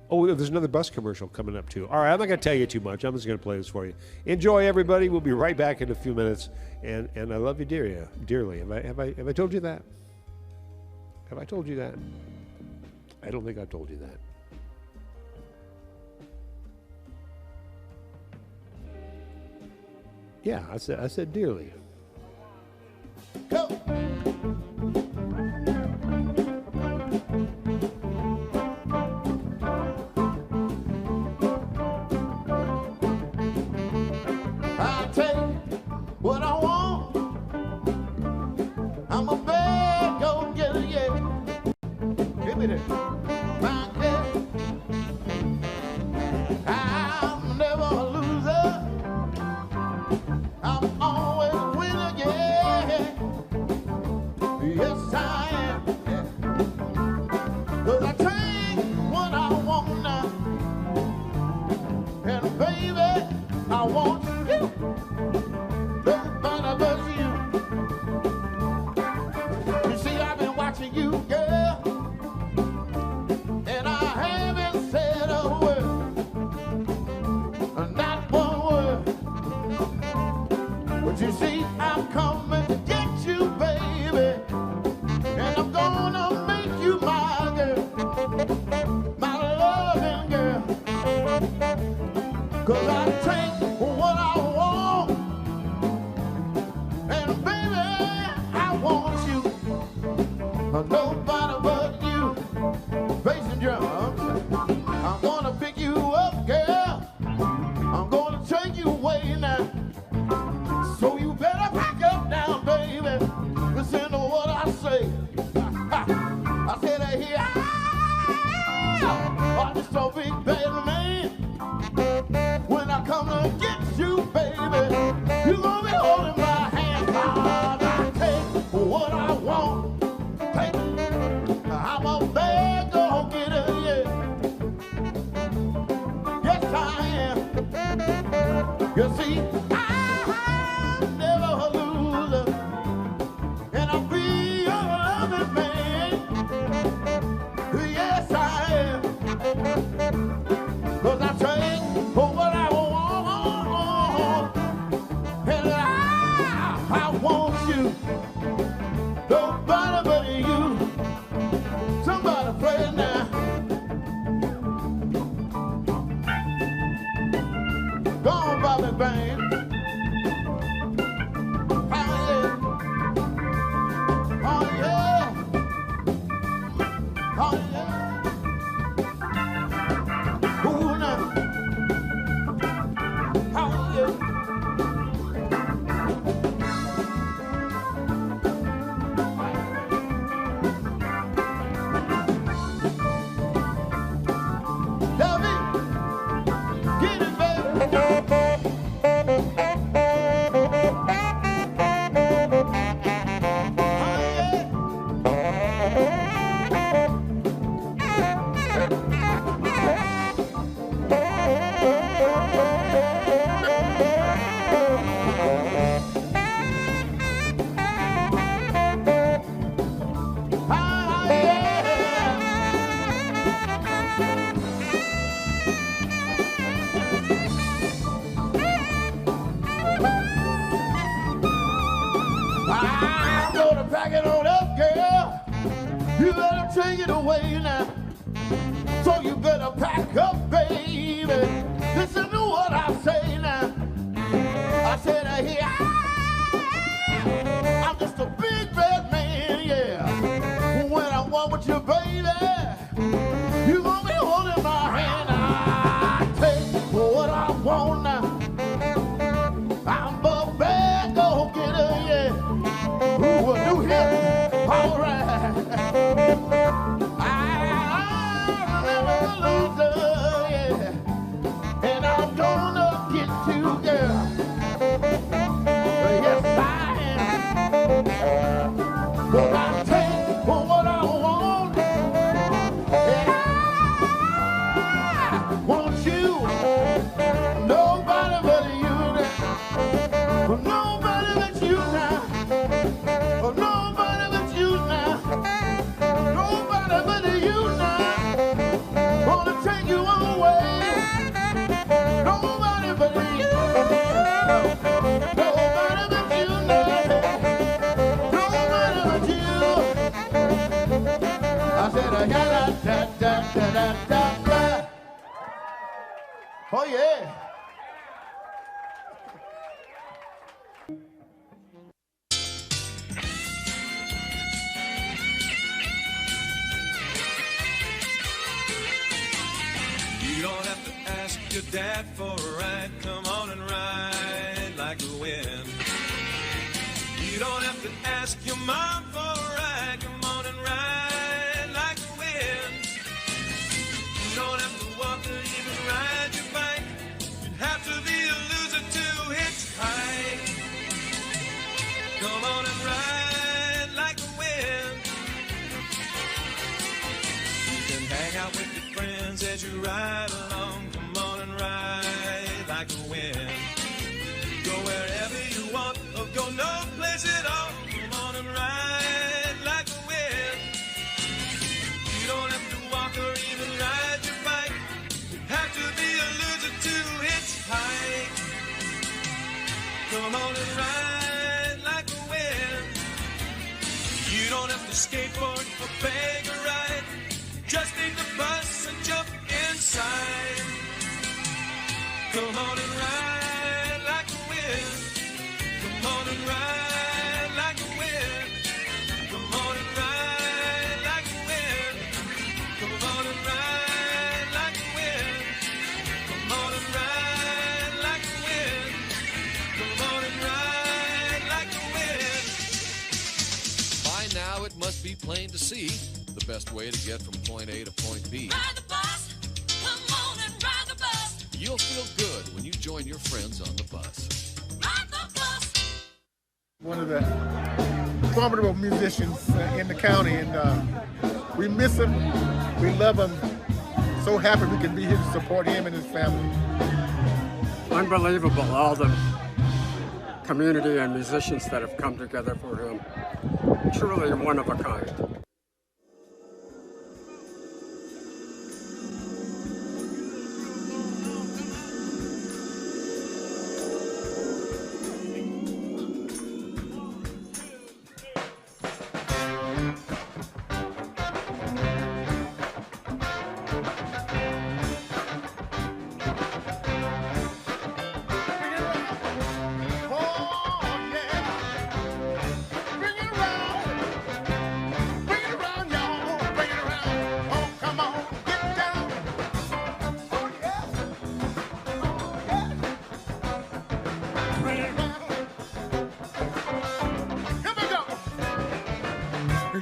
oh, there's another bus commercial coming up too. All right, I'm not going to tell you too much. I'm just going to play this for you. Enjoy, everybody. We'll be right back in a few minutes. And I love you dearly. Have I told you that? Have I told you that? I don't think I've told you that. Yeah, I said dearly. Go! I'll take what I want. I'm a bad go getter, yeah. Give me that. My girl. I'm never a loser. I'm always winning. I want you. Nobody but you. You see, I've been watching you, girl, and I haven't said a word, not one word. But you see, I'm coming to get you, baby, and I'm gonna make you my girl, my loving girl. 'Cause I take what I want, and baby, I want you. Nobody but you. Bass and drums. I'm gonna pick you up, girl. I'm gonna take you away now. So you better pack up now, baby. Listen to what I say. I said, here I'm just a big bad man. When I come to get you, baby, you gonna be holding my hand. I take what I want. Take it. I'm a bad go-getter, yeah. Yes, I am. You see, I'm never a loser, and I'll be your loving man. Yes, I am. 'Cause I take what I want, and I want you. Nobody but you. Somebody play it now. Go on, Bobby Band. Oh yeah. Oh yeah. Ooh, now. Oh yeah. Get it, baby. I'm gonna pack it on up, girl. You better take it away now. So you better pack up, baby. Listen to what I say now. I said, here I'm just a big bad man, yeah. When I want with you, baby, you gonna be holding my hand. I take what I want now. I'm a bad go-getter, yeah. Ooh, a new hit, all right. I'm a loser, yeah. And I'm gonna get you, girl. Yes, I am. But I take what I want, and I want you. Nobody but you now. Nobody but you now. Nobody but you now. Nobody but you now. Gonna take you away. Nobody but you. Nobody but you now. Nobody but you. I said, I got da. Oh yeah. You don't have to ask your dad for a ride. Come on and ride like the wind. You don't have to ask your mom for a ride. Come on and ride like the wind. You don't have to walk or even ride your bike. You'd have to be a loser to hitchhike. Come on and ride like the wind. You can hang out with your friends as you ride along. Come on and ride like a wind. Go wherever you want, or go no place at all. Come on and ride like a wind. You don't have to walk or even ride your bike. You have to be a loser to hitchhike. Come on and ride like a wind. You don't have to skateboard or beg a ride. Just take the bus and jump inside. Come on and ride like a wind. Come on and ride like a wind. Come on and ride like a wind. Come on and ride like a wind. Come on and ride like a wind. Come on and ride like a wind. By now, it must be plain to see the best way to get from point A to point B. Ride the bus. Come on and ride the bus. You'll feel good when you join your friends on the bus. Ride the bus. One of the formidable musicians in the county, and we miss him. We love him. So happy we can be here to support him and his family. Unbelievable, all the community and musicians that have come together for him. Truly one of a kind.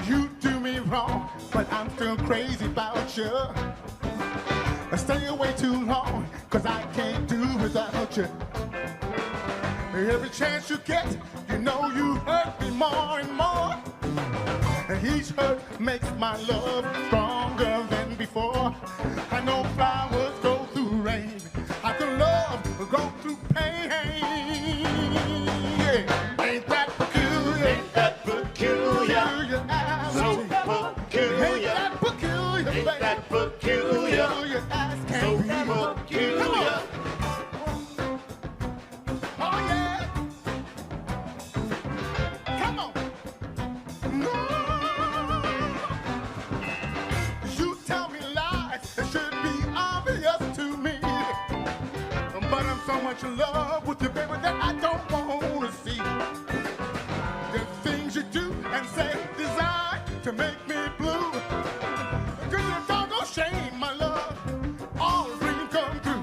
You do me wrong, but I'm still crazy about you. I stay away too long, cause I can't do without you. Every chance you get, you know you hurt me more and more. Each hurt makes my love stronger than before. I know flowers go through rain, I can love go through pain. Yeah. Ain't that peculiar? Ain't that peculiar? So peculiar. Ain't that peculiar? Ain't that peculiar? So peculiar. Oh yeah. Come on. No. You tell me lies that should be obvious to me. But I'm so much in love with you, baby, that I don't want to see. The things you do and say designed to make me blue. Cause it's doggone shame, my love, all dreams come true.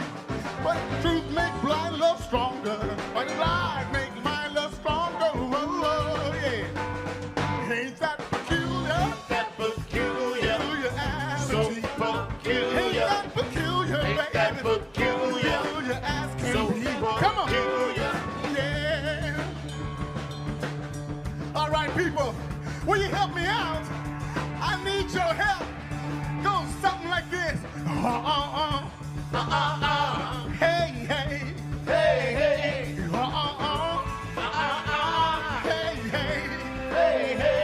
But truth make blind love stronger, but lies make my love stronger. Oh, yeah. Ain't that peculiar? That peculiar. So peculiar. Ain't that peculiar, baby? Ain't that peculiar? So come on. Yeah. All right, people, will you help me out? I need your help. Go something like this. Hey, hey. Hey, hey. Hey, hey. Hey, hey.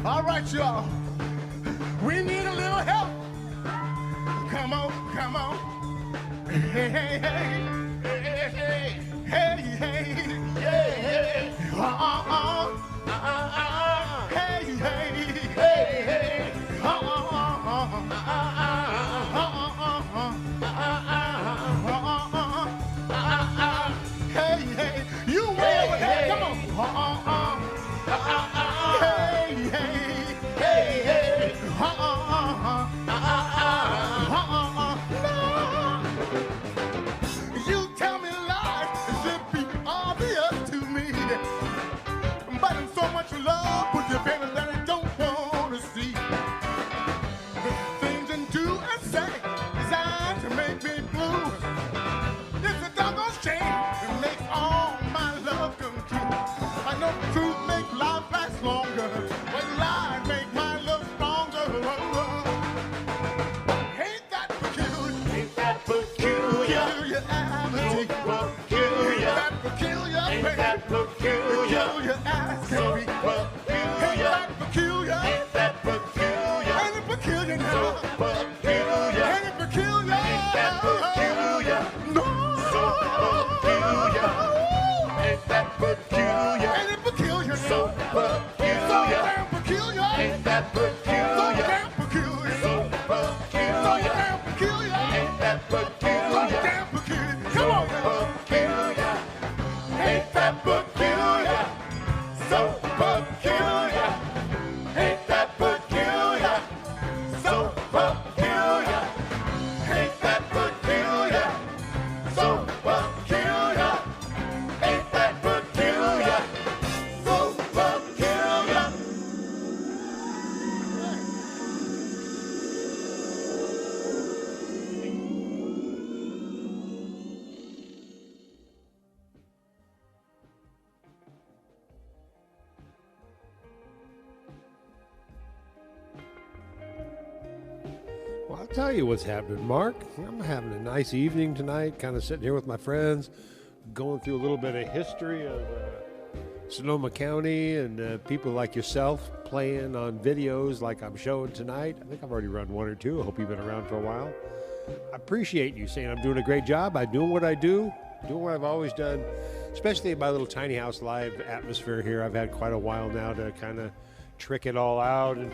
All right, y'all. We need a little help. Come on, come on. Hey, hey, hey. Hey, hey, hey, hey, hey, hey. Hey, hey, hey, hey. Hey, hey. You way over there. Come on. Hey, hey, hey, hey. You tell me lies, it should be obvious to me. But in so much love with your baby that I don't want to see. The things you do and say designed to make me blue. It's a doggone shame it makes all my love come true. I know truth makes life last longer, but lies make my love stronger. Ain't that peculiar? Ain't that peculiar? Peculiarity. Peculiar. Ain't that peculiar? Ain't that peculiar? Peculiarity. Ain't that peculiar? Ain't that peculiar? Ain't it peculiar now? Peculiar. Ain't it peculiar? Ain't that peculiar? No. So peculiar. Ain't that peculiar? Ain't it peculiar now? So peculiar. So damn peculiar. Ain't that peculiar? So damn peculiar. So peculiar. So damn peculiar. Ain't that peculiar? So damn peculiar. Come on, peculiar. Ain't that peculiar? So peculiar. Ain't that peculiar? So peculiar. Ain't that peculiar? So peculiar. Ain't that peculiar? So peculiar. Well, I'll tell you what's happening, Mark. I'm having a nice evening tonight, kind of sitting here with my friends, going through a little bit of history of Sonoma County and people like yourself playing on videos like I'm showing tonight. I think I've already run one or two. I hope you've been around for a while. I appreciate you saying I'm doing a great job. I'm doing what I do, doing what I've always done, especially in my little tiny house live atmosphere here. I've had quite a while now to kind of trick it all out and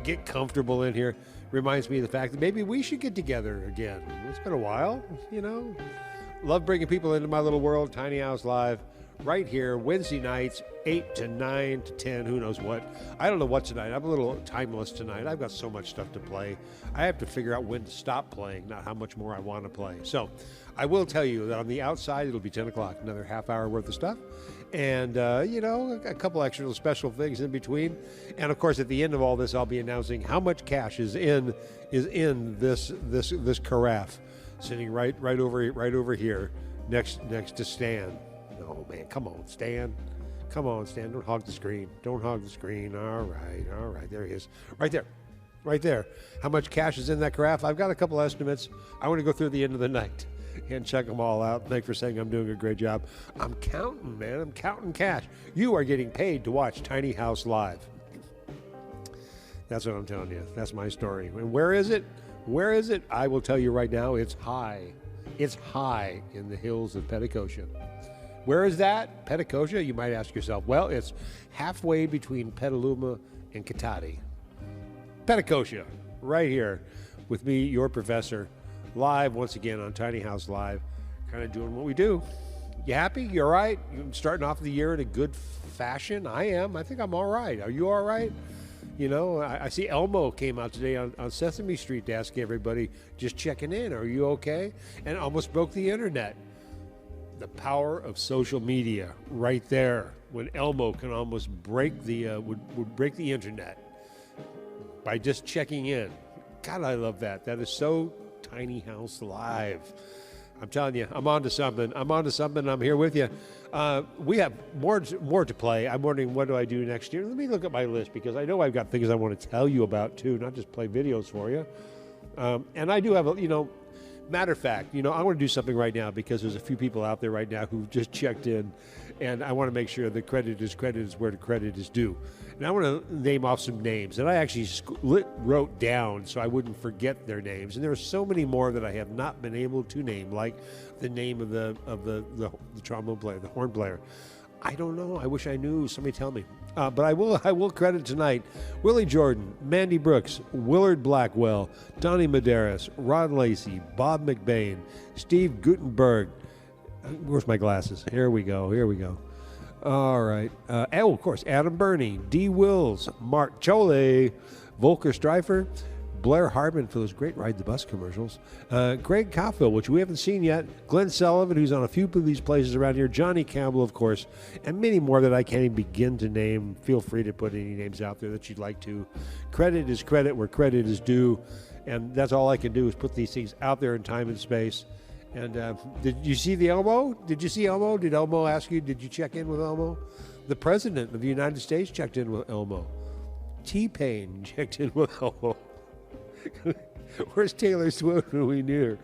get comfortable in here. Reminds me of the fact that maybe we should get together again. It's been a while, you know. Love bringing people into my little world, Tiny House Live, right here, Wednesday nights, 8 to 9 to 10, who knows what. I don't know what tonight. I'm a little timeless tonight. I've got so much stuff to play. I have to figure out when to stop playing, not how much more I want to play. So I will tell you that on the outside, it'll be 10 o'clock, another half hour worth of stuff. And, you know, a couple extra special things in between. And, of course, at the end of all this, I'll be announcing how much cash is in this carafe sitting right over here next to Stan. No, man, come on, Stan. Come on, Stan, don't hog the screen. Don't hog the screen. All right, there he is. Right there. How much cash is in that carafe? I've got a couple estimates. I want to go through the end of the night and check them all out. Thanks for saying I'm doing a great job. I'm counting, man. I'm counting cash. You are getting paid to watch Tiny House Live. That's what I'm telling you. That's my story. And where is it? Where is it? I will tell you right now. It's high. It's high in the hills of Petticoat. Where is that? Petticoat, you might ask yourself. Well, it's halfway between Petaluma and Katati. Petticoat, right here with me, your professor, live once again on Tiny House Live, kind of doing what we do. You happy? You all right? You starting off the year in a good fashion? I am. I think I'm all right. Are you all right? You know, I see Elmo came out today on Sesame Street to ask everybody, just checking in, are you okay? And almost broke the internet. The power of social media right there, when Elmo can almost break the, would break the internet by just checking in. God, I love that. That is so Tiny House Live. I'm telling you, I'm on to something. I'm here with you. We have more to play. I'm wondering, what do I do next year? Let me look at my list, because I know I've got things I want to tell you about, too, not just play videos for you. And I do have, matter of fact, I want to do something right now, because there's a few people out there right now who've just checked in, And I want to make sure the credit is where the credit is due. And I want to name off some names that I actually wrote down so I wouldn't forget their names. And there are so many more that I have not been able to name, like the name of the trombone player, the horn player. I don't know. I wish I knew. Somebody tell me. But I will credit tonight Willie Jordan, Mandy Brooks, Willard Blackwell, Donnie Medeiros, Ron Lacey, Bob McBain, Steve Gutenberg. Where's my glasses? Here we go. All right. Of course, Adam Burney, D. Wills, Mark Chole, Volker Streifer, Blair Harbin for those great Ride the Bus commercials, Greg Coffill, which we haven't seen yet, Glenn Sullivan, who's on a few of these places around here, Johnny Campbell, of course, and many more that I can't even begin to name. Feel free to put any names out there that you'd like to. Credit is credit where credit is due, and that's all I can do is put these things out there in time and space. And did you see the Elmo? Did you see Elmo? Did Elmo ask you, did you check in with Elmo? The President of the United States checked in with Elmo. T-Pain checked in with Elmo. Where's Taylor Swift when we need her?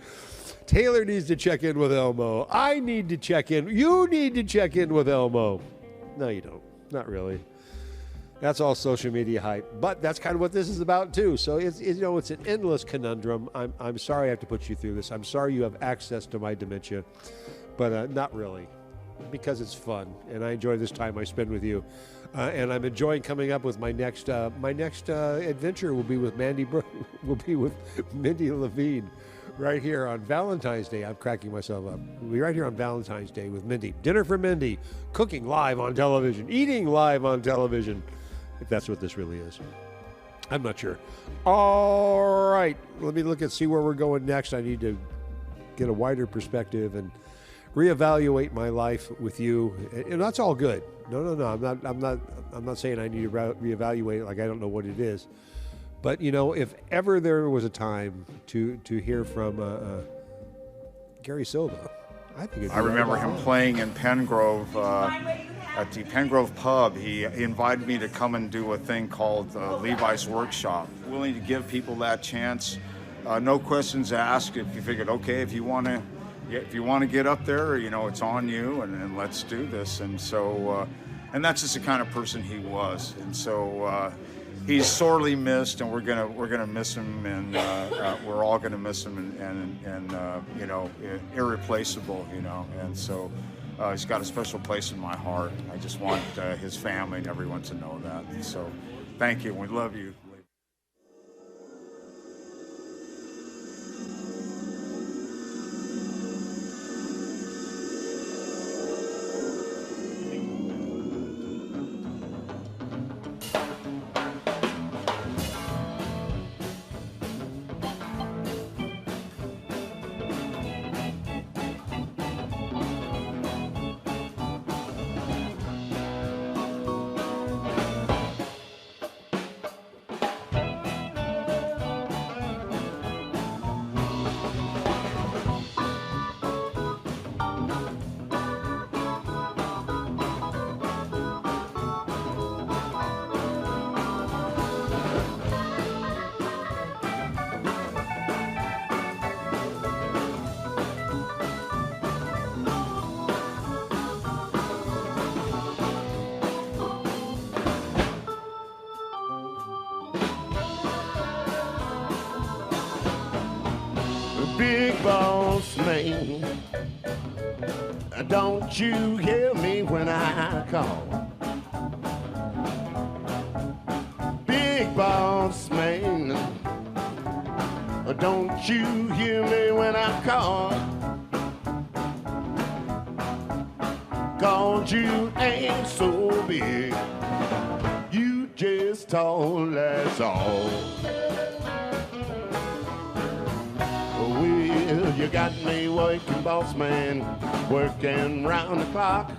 Taylor needs to check in with Elmo. I need to check in. You need to check in with Elmo. No, you don't. Not really. That's all social media hype. But that's kind of what this is about, too. So, it's an endless conundrum. I'm sorry I have to put you through this. I'm sorry you have access to my dementia. But not really. Because it's fun. And I enjoy this time I spend with you. And I'm enjoying coming up with my next adventure will be with Mindy Levine right here on Valentine's Day. I'm cracking myself up. We'll be right here on Valentine's Day with Mindy. Dinner for Mindy. Cooking live on television. Eating live on television. If that's what this really is. I'm not sure. All right. Let me see where we're going next. I need to get a wider perspective and reevaluate my life with you. And that's all good. No. I'm not saying I need to reevaluate it like I don't know what it is. But if ever there was a time to hear from Gary Silva, I think I remember him playing in Pengrove at the Pengrove pub. He invited me to come and do a thing called Levi's Workshop. Willing to give people that chance. No questions asked. If you figured, okay, if you want to get up there, it's on you, and let's do this. And so, and that's just the kind of person he was. And so he's sorely missed, and we're gonna miss him, and we're all gonna miss him, and irreplaceable, And so he's got a special place in my heart. I just want his family and everyone to know that. And so, thank you. We love you. Big boss man, don't you hear me when I call? Big boss man, don't you hear me when I call? 'Cause you ain't so big, you just tall, that's all. Well, you got me working, boss man, working round the clock.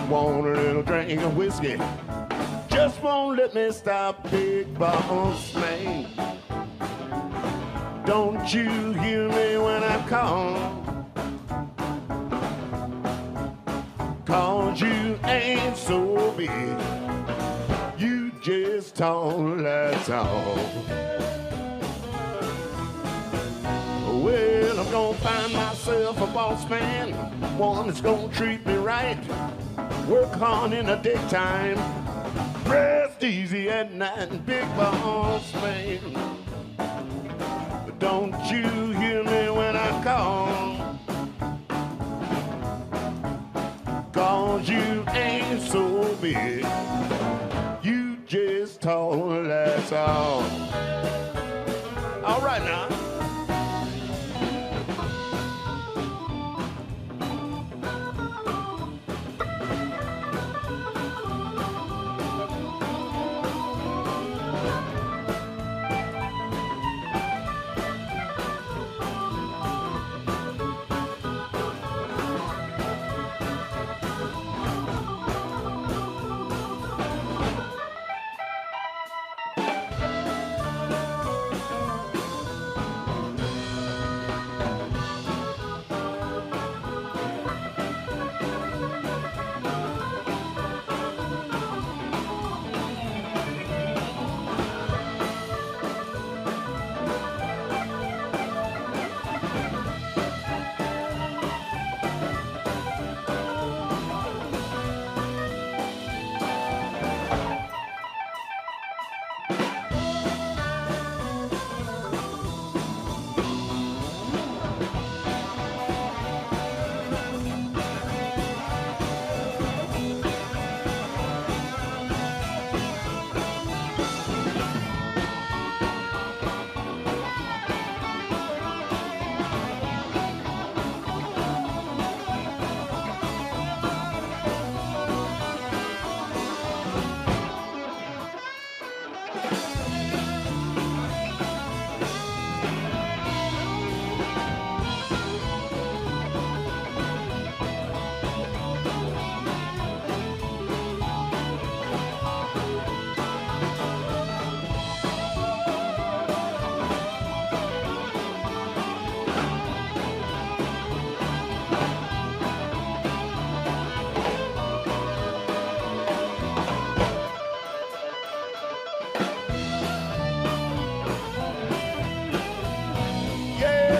Want a little drink of whiskey, just won't let me stop, big boss man. Don't you hear me when I call? 'Cause you ain't so big, you just tall, that's all. Well, I'm gonna find myself a boss man, one that's gonna treat me right. Work hard in the daytime, rest easy at night, big boss man. Don't you hear me when I call? 'Cause you ain't so big, you just tall, that's all. All right now.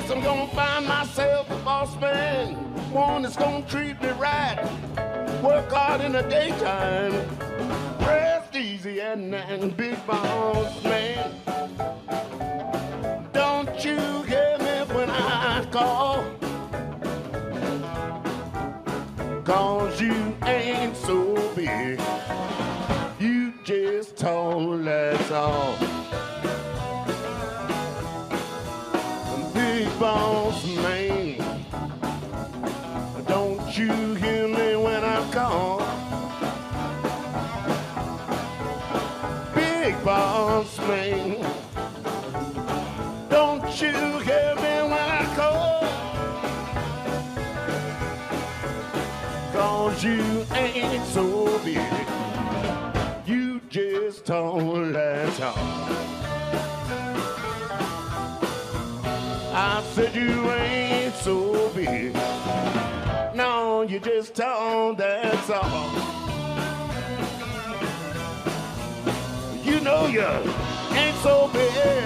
I'm gonna find myself a boss man, one that's gonna treat me right, work hard in the daytime, rest easy at night, big boss man. Don't you hear me when I call? 'Cause you ain't so big, you just tall, that's all. Big boss man, don't you hear me when I call? Big boss man, don't you hear me when I call? 'Cause you ain't so big, you just tall, that's all. I said you ain't so big, no, you just tall, that's all. You know you ain't so big.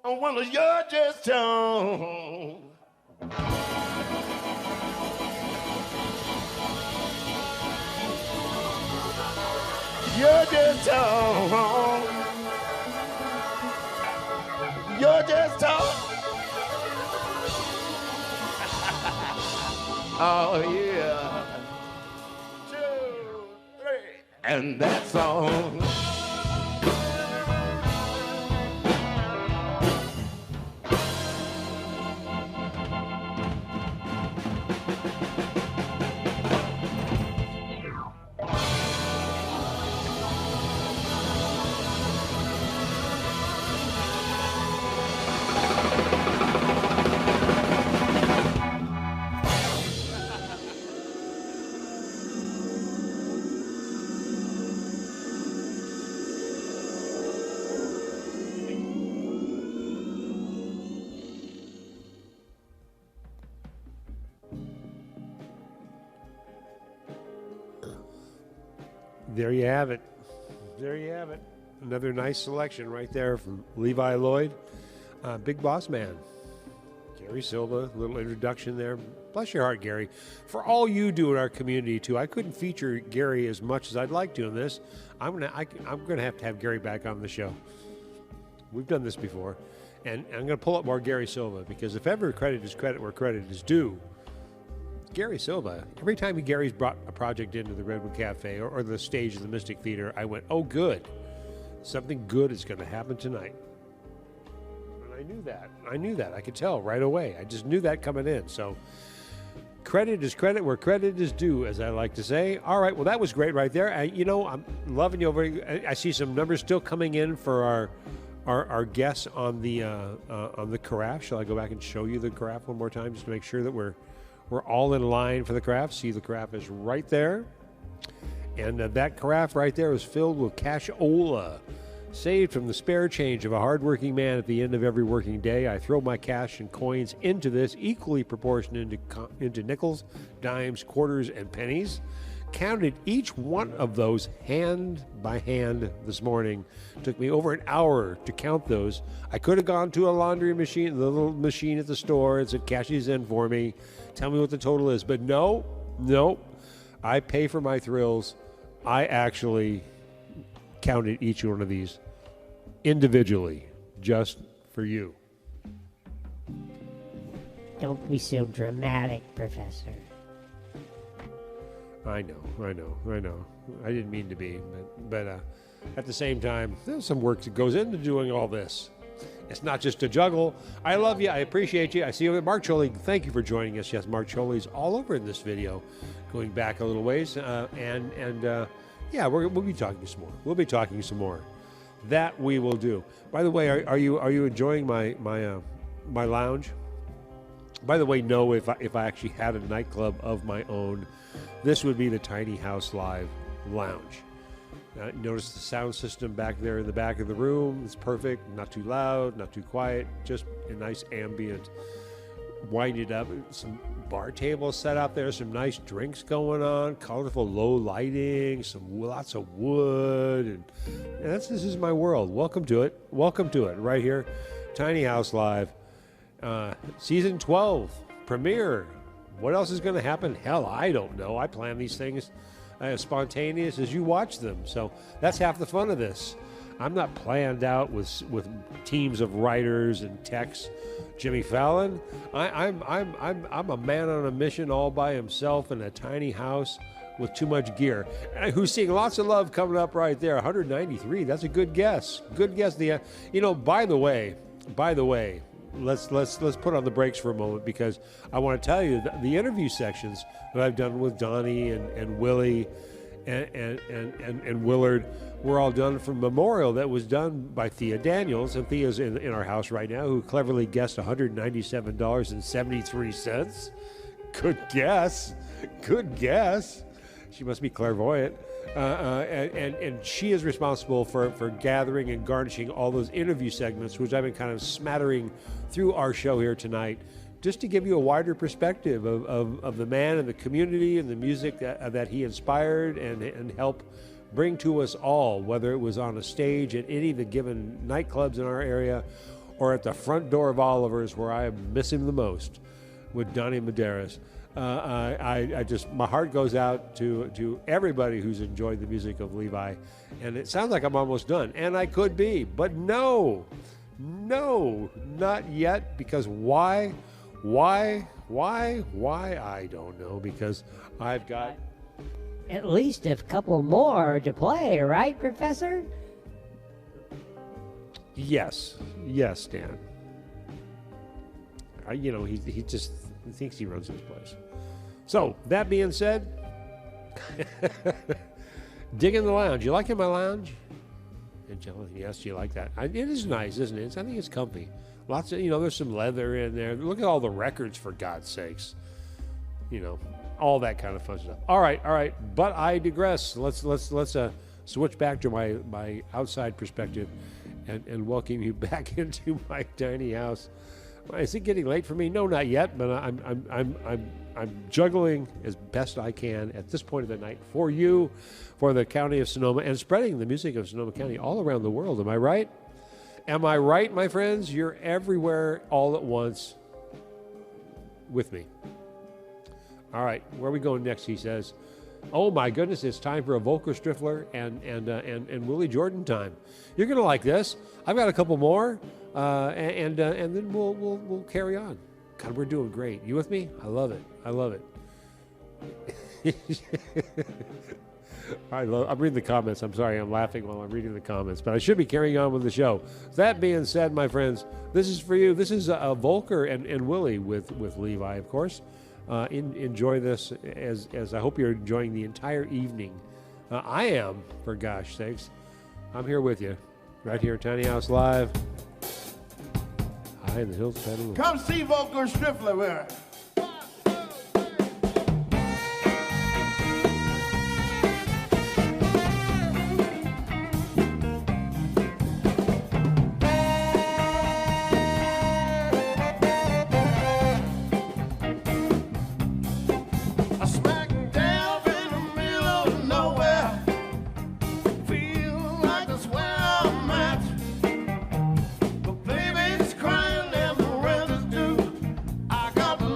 Oh, well, you're just tall. You're just tall. You're just tall. Oh, yeah. 2, 3, and that's all. There you have it. There you have it. Another nice selection right there from Levi Lloyd. Big Boss Man. Gary Silva, little introduction there. Bless your heart, Gary. For all you do in our community, too. I couldn't feature Gary as much as I'd like to in this. I'm gonna have to have Gary back on the show. We've done this before. And I'm going to pull up more Gary Silva, because if ever credit is credit where credit is due, Gary Silva, every time Gary's brought a project into the Redwood Cafe or the stage of the Mystic Theater, I went, oh, good. Something good is going to happen tonight. And I knew that. I could tell right away. I just knew that coming in. So credit is credit where credit is due, as I like to say. All right, well, that was great right there. I'm loving you over. I see some numbers still coming in for our guests on the carafe. Shall I go back and show you the carafe one more time just to make sure that we're all in line for the carafe? See, the carafe is right there. And that carafe right there is filled with cashola, saved from the spare change of a hardworking man at the end of every working day. I throw my cash and coins into this, equally proportioned into nickels, dimes, quarters, and pennies. Counted each one of those hand by hand this morning. Took me over an hour to count those. I could have gone to a laundry machine, the little machine at the store, and said, cash these in for me. Tell me what the total is. But no. I pay for my thrills. I actually counted each one of these individually, just for you. Don't be so dramatic, Professor. I know. I didn't mean to be, but at the same time, there's some work that goes into doing all this. It's not just a juggle. I love you. I appreciate you. I see you. Mark Choley, thank you for joining us. Yes, Mark Choley's all over in this video, going back a little ways. Yeah, we'll be talking some more. We'll be talking some more. That we will do. By the way, are you enjoying my lounge? By the way, no, if I actually had a nightclub of my own, this would be the Tiny House Live Lounge. Notice the sound system back there in the back of the room. It's perfect. Not too loud, not too quiet. Just a nice ambient. Wind it up. Some bar tables set out there. Some nice drinks going on. Colorful low lighting. Lots of wood. And this is my world. Welcome to it. Welcome to it. Right here. Tiny House Live. Season 12. Premiere. What else is going to happen? Hell, I don't know. I plan these things as spontaneous as you watch them. So that's half the fun of this. I'm not planned out with teams of writers and techs. Jimmy Fallon, I'm a man on a mission all by himself in a tiny house with too much gear. Who's seeing lots of love coming up right there? 193. That's a good guess. Good guess. By the way. Let's put on the brakes for a moment, because I want to tell you that the interview sections that I've done with Donnie and Willie and Willard were all done from Memorial that was done by Thea Daniels, and Thea's in our house right now, who cleverly guessed $197.73. Good guess. She must be clairvoyant. And she is responsible for gathering and garnishing all those interview segments, which I've been kind of smattering through our show here tonight, just to give you a wider perspective of the man and the community and the music that he inspired and helped bring to us all, whether it was on a stage at any of the given nightclubs in our area or at the front door of Oliver's, where I miss him the most, with Donnie Medeiros. I just, my heart goes out to everybody who's enjoyed the music of Levi. And it sounds like I'm almost done, and I could be, but no, not yet. Because why, I don't know, because I've got at least a couple more to play, right, Professor? Yes, Dan. He just thinks he runs this place. So, that being said, dig in the lounge. You liking my lounge? Angela, yes, you like that. It is nice, isn't it? I think it's comfy. Lots of, there's some leather in there. Look at all the records, for God's sakes. All that kind of fun stuff. All right. But I digress. Let's switch back to my outside perspective and welcome you back into my tiny house. Is it getting late for me? No, not yet. But I'm juggling as best I can at this point of the night for you, for the county of Sonoma, and spreading the music of Sonoma County all around the world. Am I right? Am I right, my friends? You're everywhere all at once. with me. All right, where are we going next? He says, "Oh my goodness, it's time for a Volker Striffler and Willie Jordan time. You're gonna like this. I've got a couple more, and then we'll carry on. God, we're doing great. You with me? I love it. I love it." I'm reading the comments. I'm sorry, I'm laughing while I'm reading the comments, but I should be carrying on with the show. That being said, my friends, this is for you. This is Volker and Willie with Levi, of course. Enjoy this as I hope you're enjoying the entire evening. I am, for gosh sakes. I'm here with you, right here at Tiny House Live, high in the hills of Petaluma. Come see Volker Striffler with her. Baby's crying and the rent is due. I got to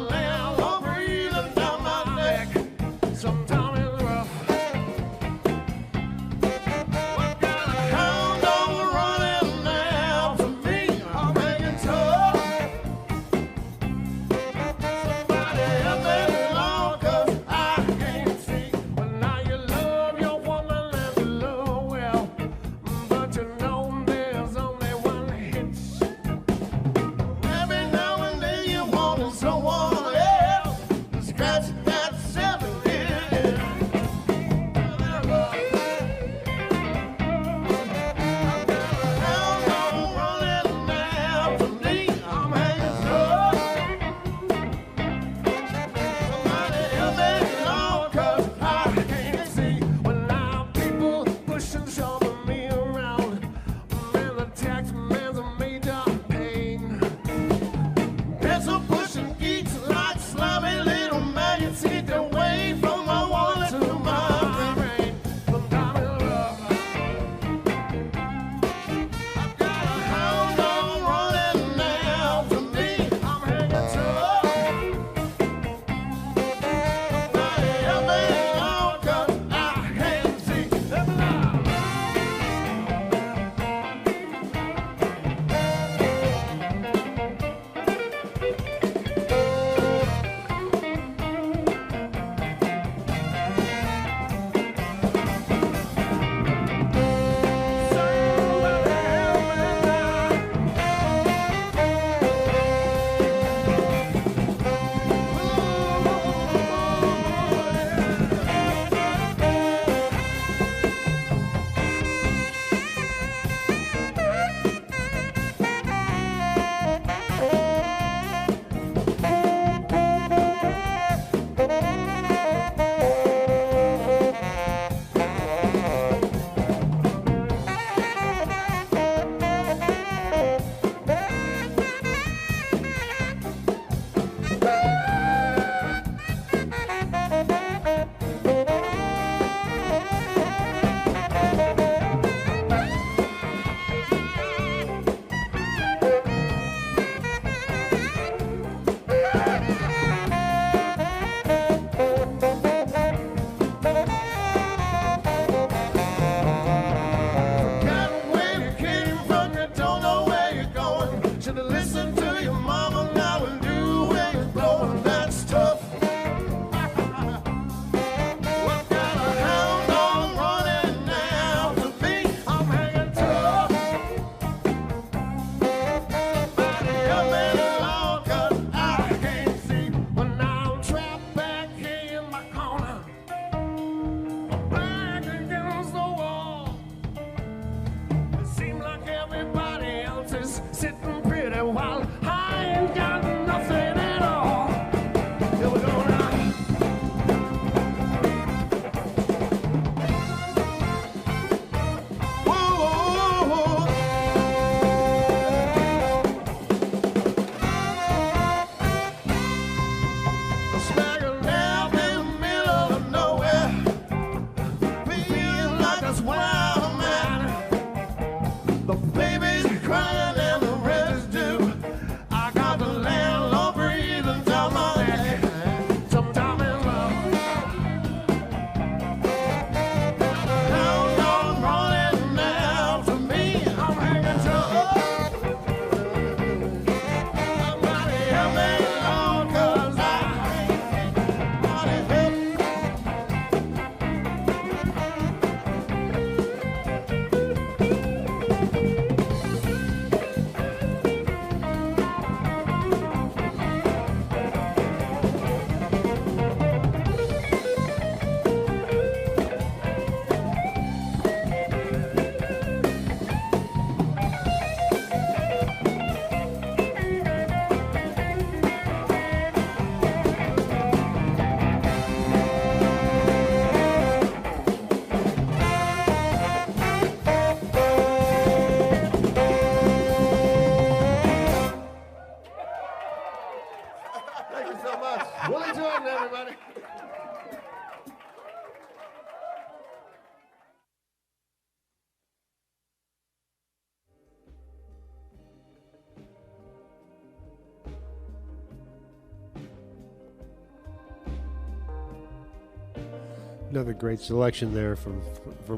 Another great selection there from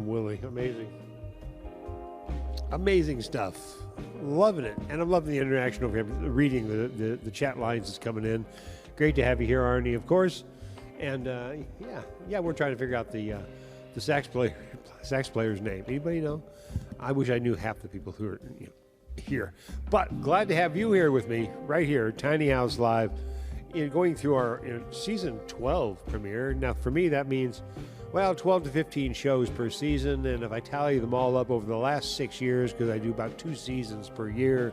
Willie. Amazing stuff. Loving it. And I'm loving the interaction over here. Reading the chat lines that's coming in. Great to have you here, Arnie, of course. And yeah, we're trying to figure out the sax player's name. Anybody know? I wish I knew half the people who are here. But glad to have you here with me, right here, Tiny House Live, going through our season 12 premiere. Now, for me, that means, 12 to 15 shows per season. And if I tally them all up over the last 6 years, because I do about 2 seasons per year,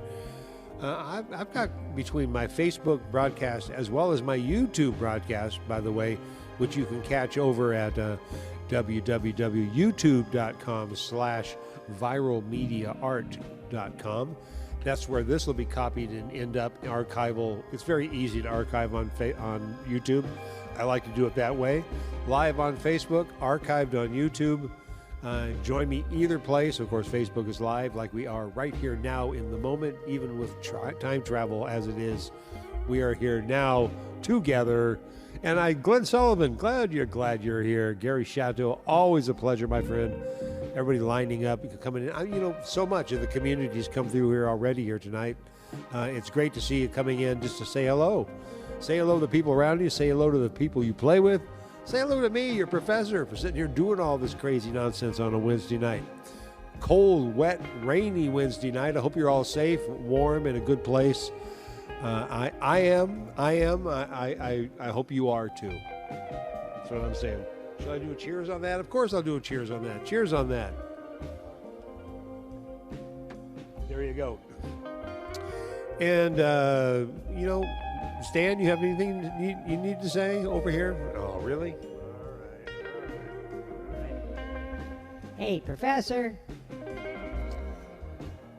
I've got, between my Facebook broadcast as well as my YouTube broadcast, by the way, which you can catch over at www.youtube.com/viralmediaart.com. That's where this will be copied and end up archival. It's very easy to archive on YouTube. I like to do it that way. Live on Facebook, archived on YouTube. Join me either place. Of course, Facebook is live like we are right here now in the moment, even with time travel as it is. We are here now together. And Glenn Sullivan, glad you're here. Gary Chateau, always a pleasure, my friend. Everybody lining up, coming in. So much of the community's come through here already here tonight. It's great to see you coming in just to say hello. Say hello to the people around you. Say hello to the people you play with. Say hello to me, your professor, for sitting here doing all this crazy nonsense on a Wednesday night. Cold, wet, rainy Wednesday night. I hope you're all safe, warm, in a good place. I am. I hope you are too. That's what I'm saying. Should I do a cheers on that? Of course I'll do a cheers on that. Cheers on that. There you go. And, Stan, you have anything you need to say over here? Oh, really? All right. Hey, Professor.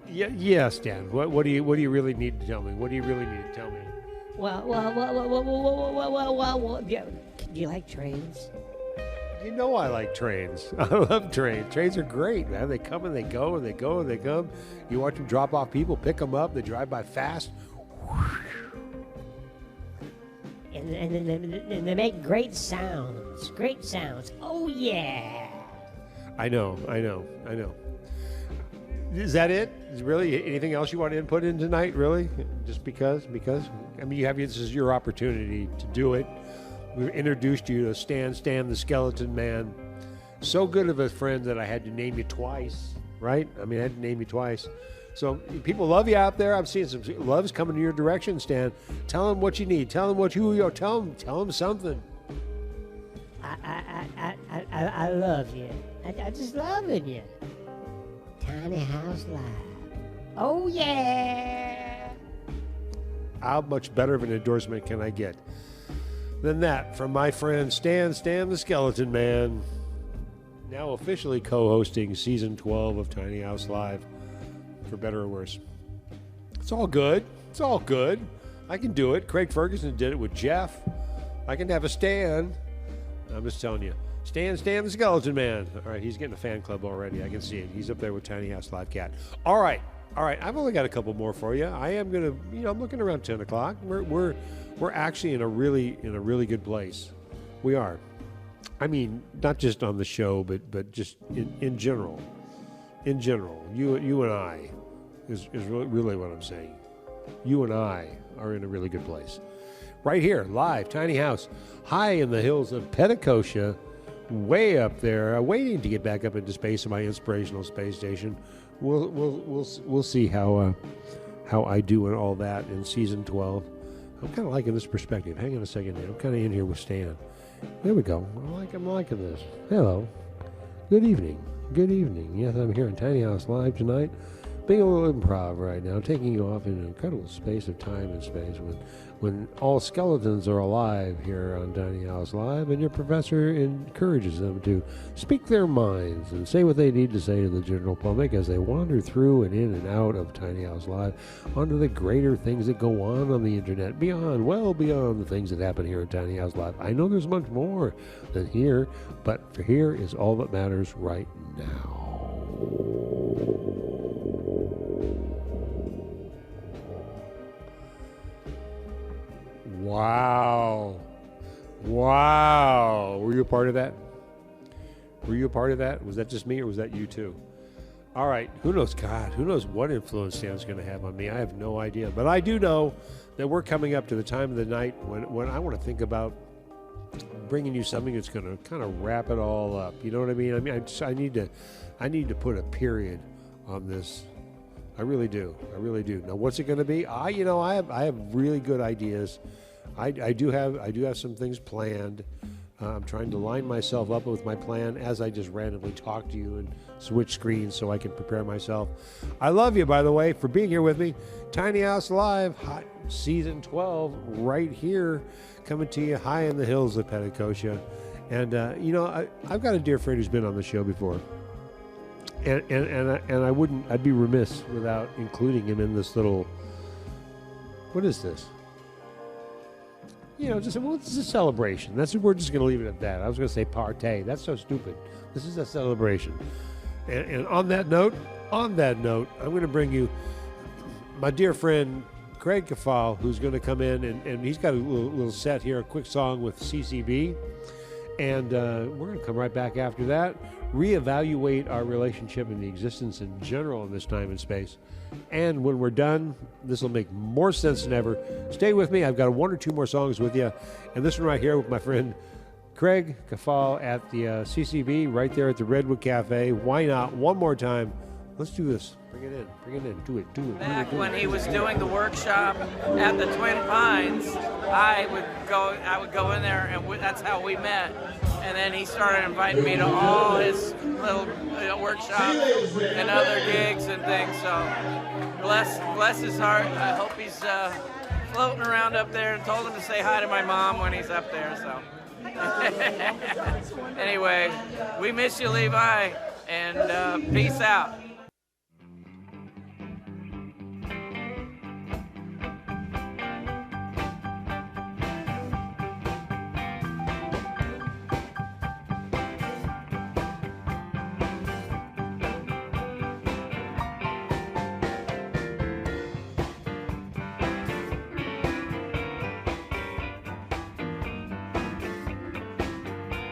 Yeah, Stan. What do you really need to tell me? What do you really need to tell me? Well, do you like trains? You know I like trains. I love trains. Trains are great, man. They come and they go and they go and they come. You watch them drop off people, pick them up. They drive by fast. And they make great sounds. Great sounds. Oh, yeah. I know. Is that it? Is really anything else you want to input in tonight, really? Just because? I mean, this is your opportunity to do it. We introduced you to Stan the Skeleton Man. So good of a friend that I had to name you twice, right? I mean, I had to name you twice. So people love you out there. I'm seeing some love's coming in your direction, Stan. Tell them what you need. Tell them who you are. Tell them something. I love you. I just loving you. Tiny House Live. Oh, yeah. How much better of an endorsement can I get than that from my friend Stan the Skeleton Man, now officially co-hosting season 12 of Tiny House Live, for better or worse. It's all good. I can do it. Craig Ferguson did it with Jeff. I can have a Stan. I'm just telling you. Stan the Skeleton Man. All right, he's getting a fan club already. I can see it. He's up there with Tiny House Live Cat. All right. I've only got a couple more for you. I am gonna, I'm looking around 10 o'clock. We're actually in a really good place. We are. I mean, not just on the show, but just in general. In general, you and I is really what I'm saying. You and I are in a really good place. Right here, live, Tiny House, high in the hills of Petticoat, way up there, waiting to get back up into space in my inspirational space station. We'll see how I do and all that in season 12. I'm kind of liking this perspective. Hang on a second here. I'm kind of in here with Stan. There we go. I'm liking this. Hello. Good evening. Yes, I'm here in Tiny House Live tonight. Being a little improv right now, taking you off in an incredible space of time and space when all skeletons are alive here on Tiny House Live, and your professor encourages them to speak their minds and say what they need to say to the general public as they wander through and in and out of Tiny House Live onto the greater things that go on the internet, well beyond the things that happen here at Tiny House Live. I know there's much more than here, but for here is all that matters right now. Wow. Were you a part of that? Were you a part of that? Was that just me, or was that you too? All right, who knows? God, who knows what influence Stan's going to have on me? I have no idea. But I do know that we're coming up to the time of the night when I want to think about bringing you something that's going to kind of wrap it all up. You know what I mean? I need to put a period on this. I really do. Now, what's it going to be? I have really good ideas. I do have some things planned. I'm trying to line myself up with my plan as I just randomly talk to you and switch screens so I can prepare myself. I love you, by the way, for being here with me. Tiny House Live, Season 12, right here, coming to you high in the hills of Petticoat. And, I've got a dear friend who's been on the show before. And I'd be remiss without including him in this little, what is this? It's a celebration. We're just going to leave it at that. I was going to say partay. That's so stupid. This is a celebration. And on that note, I'm going to bring you my dear friend Kaē Knight Lane, who's going to come in, and he's got a little set here, a quick song with CCB. And we're going to come right back after that, reevaluate our relationship and the existence in general in this time and space. And when we're done, this will make more sense than ever. Stay with me. I've got one or two more songs with you. And this one right here with my friend Kaē Knight Lane at the CCB right there at the Redwood Cafe. Why not? One more time. Let's do this. Bring it in. Do it. Back when he was doing the workshop at the Twin Pines, I would go in there, and that's how we met. And then he started inviting me to all his little workshops and other gigs and things. So bless his heart. I hope he's floating around up there, and told him to say hi to my mom when he's up there. So anyway, we miss you, Levi, and peace out.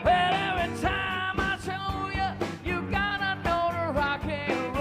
Well, every time I show you, you gotta know to rock and roll.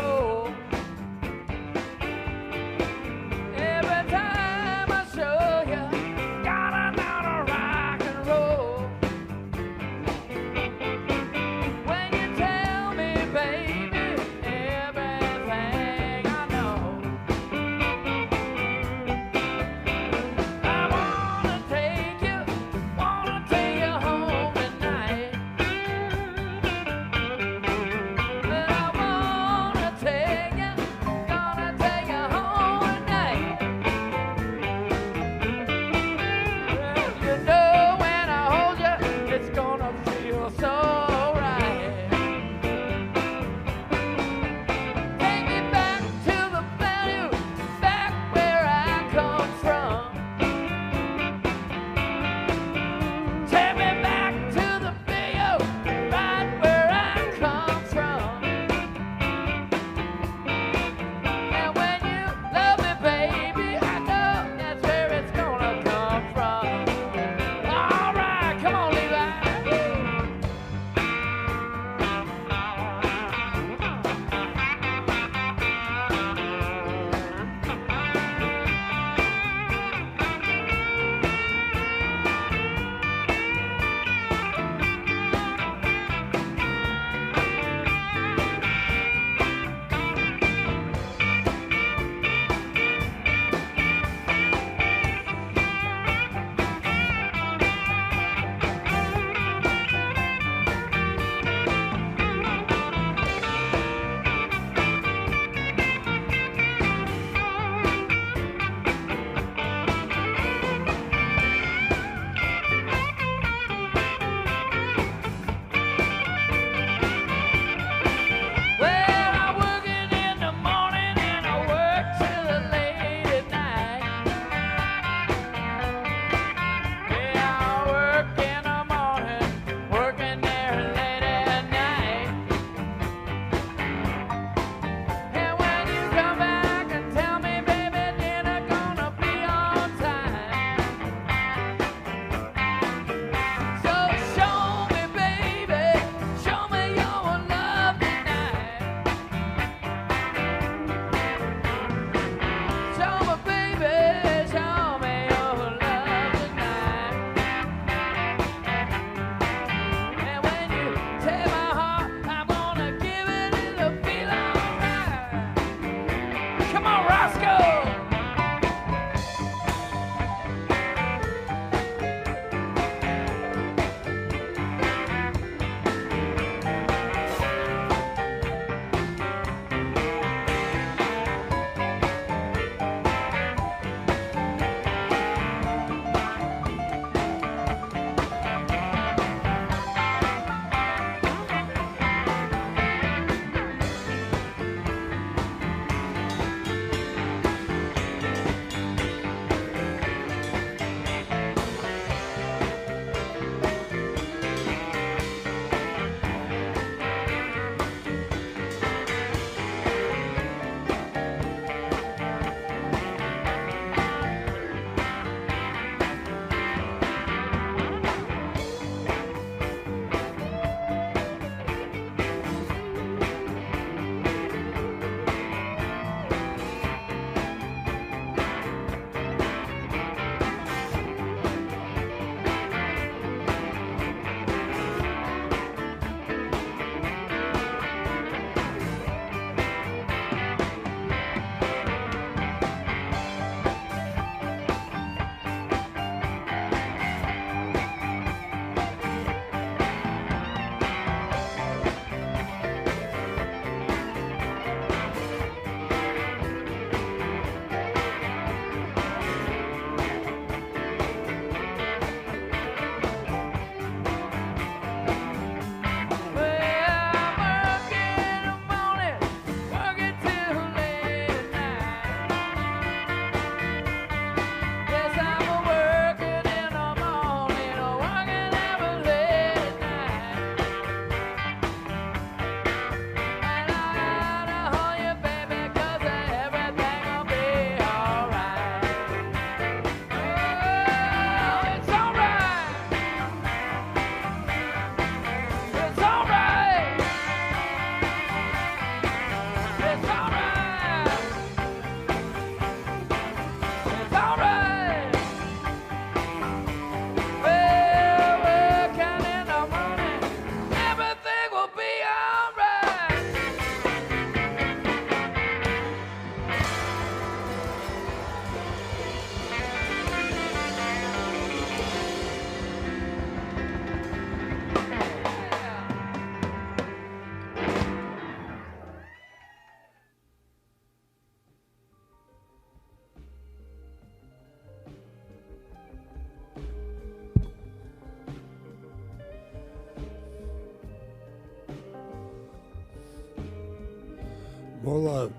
More love.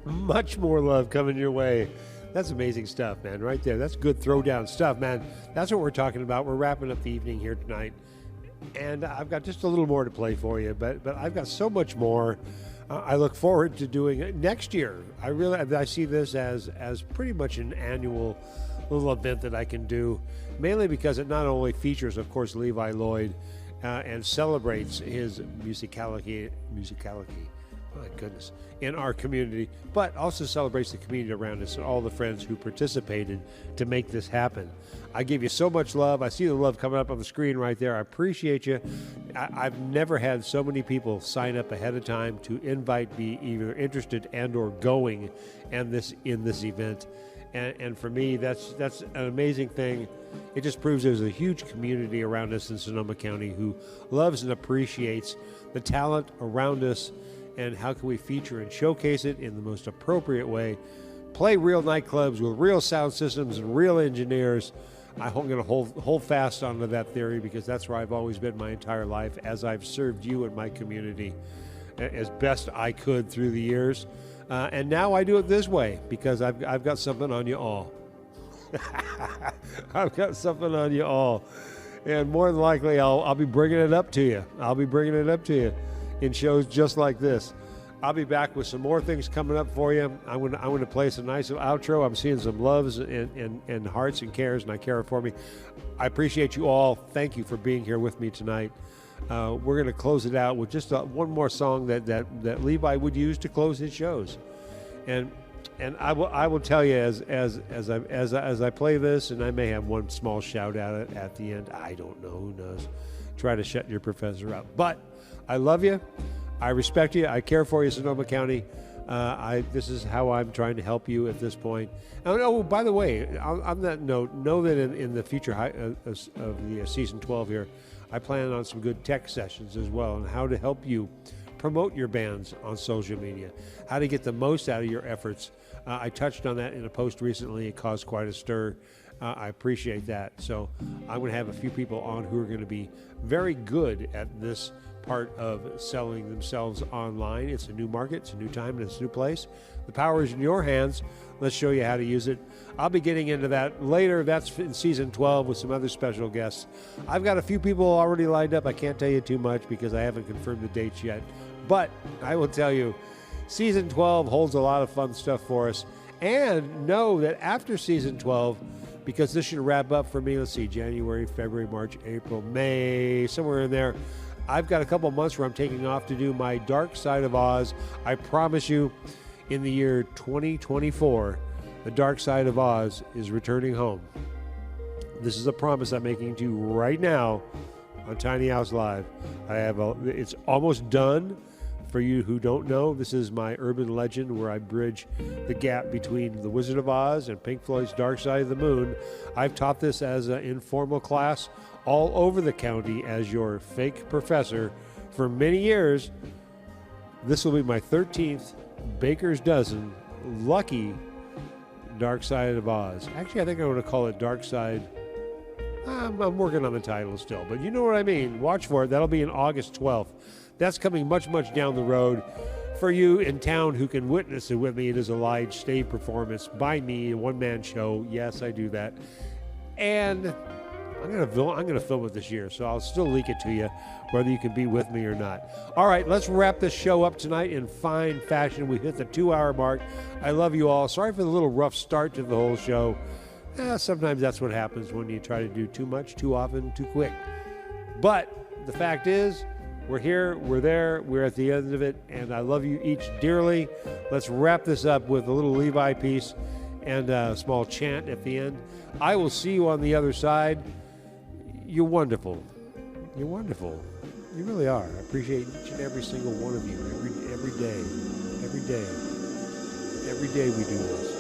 Much more love coming your way. That's amazing stuff, man, right there. That's good throwdown stuff, man. That's what we're talking about. We're wrapping up the evening here tonight. And I've got just a little more to play for you, but I've got so much more. I look forward to doing it next year. I see this as pretty much an annual little event that I can do, mainly because it not only features, of course, Levi Lloyd and celebrates his musicality, my goodness, in our community, but also celebrates the community around us and all the friends who participated to make this happen. I give you so much love. I see the love coming up on the screen right there. I appreciate you. I've never had so many people sign up ahead of time to invite, be either interested and or going in this event. And for me, that's an amazing thing. It just proves there's a huge community around us in Sonoma County who loves and appreciates the talent around us, and how can we feature and showcase it in the most appropriate way. Play real nightclubs with real sound systems and real engineers. I'm going to hold fast onto that theory, because that's where I've always been my entire life, as I've served you and my community as best I could through the years. And now I do it this way, because I've got something on you all. I've got something on you all. And more than likely, I'll be bringing it up to you. I'll be bringing it up to you in shows just like this. I'll be back with some more things coming up for you. I'm going to play some nice outro. I'm seeing some loves and hearts and cares, and I care for me. I appreciate you all. Thank you for being here with me tonight. We're going to close it out with just one more song that Levi would use to close his shows, and I will tell you as I play this, and I may have one small shout out at the end. I don't know, who knows. Try to shut your professor up, but I love you. I respect you. I care for you, Sonoma County. This is how I'm trying to help you at this point. Oh, by the way, on that note, know that in the future of the season 12 here, I plan on some good tech sessions as well, on how to help you promote your bands on social media, how to get the most out of your efforts. I touched on that in a post recently. It caused quite a stir. I appreciate that. So I'm going to have a few people on who are going to be very good at this part of selling themselves online. It's a new market, it's a new time, and it's a new place. The power is in your hands. Let's show you how to use it. I'll be getting into that later. That's in season 12 with some other special guests. I've got a few people already lined up. I can't tell you too much because I haven't confirmed the dates yet, but I will tell you, season 12 holds a lot of fun stuff for us. And know that after season 12, because this should wrap up for me, let's see, January, February, March, April, May, somewhere in there, I've got a couple months where I'm taking off to do my Dark Side of Oz. I promise you, in the year 2024, the Dark Side of Oz is returning home. This is a promise I'm making to you right now on Tiny House Live. It's almost done. For you who don't know, this is my urban legend where I bridge the gap between The Wizard of Oz and Pink Floyd's Dark Side of the Moon. I've taught this as an informal class all over the county as your fake professor for many years. This will be my 13th Baker's Dozen lucky Dark Side of Oz. Actually, I think I want to call it Dark Side. I'm working on the title still, but you know what I mean. Watch for it. That'll be on August 12th. That's coming much, much down the road. For you in town who can witness it with me, it is a live stage performance by me, a one-man show. Yes, I do that. And I'm gonna film it this year, so I'll still leak it to you, whether you can be with me or not. All right, let's wrap this show up tonight in fine fashion. We hit the 2-hour mark. I love you all. Sorry for the little rough start to the whole show. Sometimes that's what happens when you try to do too much, too often, too quick. But the fact is, we're here, we're there, we're at the end of it, and I love you each dearly. Let's wrap this up with a little Levi piece and a small chant at the end. I will see you on the other side. You're wonderful. You're wonderful. You really are. I appreciate each and every single one of you every day. Every day. Every day we do this.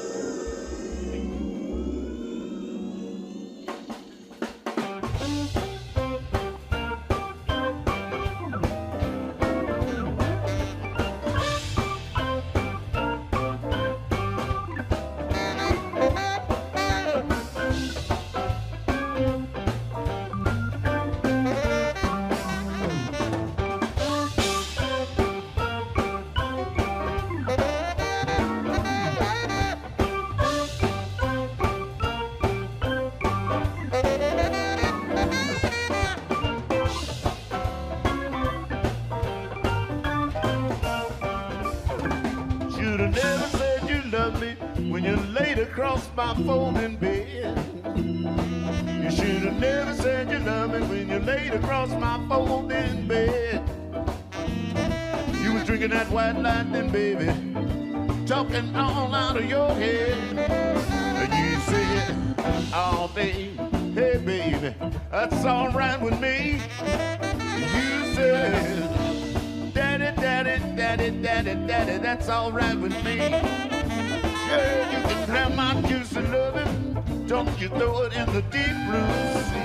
should have never said you loved me when you laid across my folding bed. You should have never said you loved me when you laid across my folding bed. You was drinking that white lightning, baby, talking all out of your head. You said, oh, baby, hey, baby, that's all right with me. You said, daddy, daddy, daddy, daddy, daddy, that's all right with me. Girl, you can have my juicy loving, don't you throw it in the deep blue sea.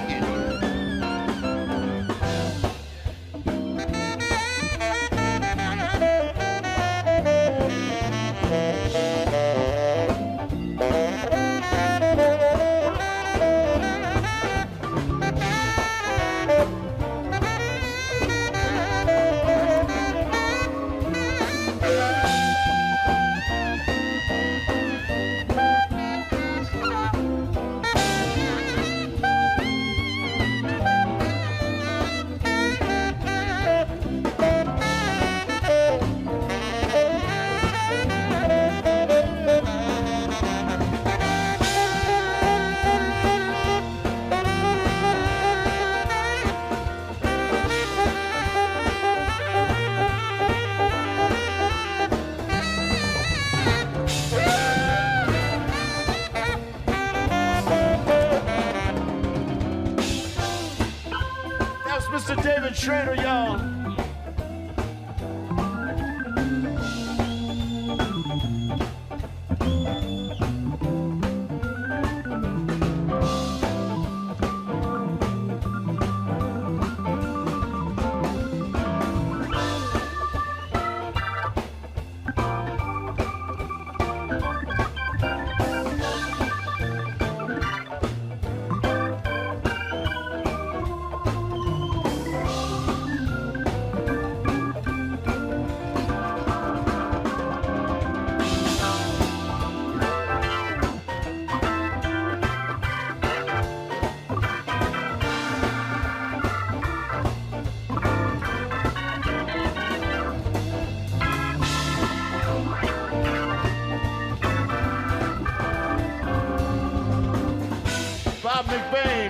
Schrader, y'all.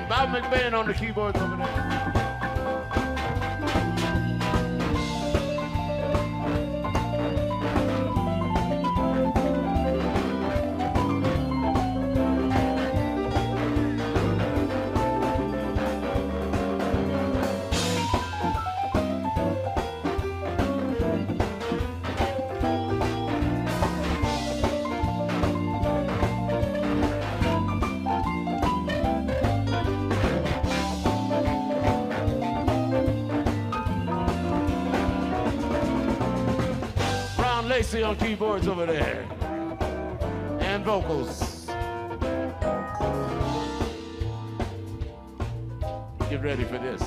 Bob McBain on the keyboards over there. Lacey on keyboards over there, and vocals. Get ready for this.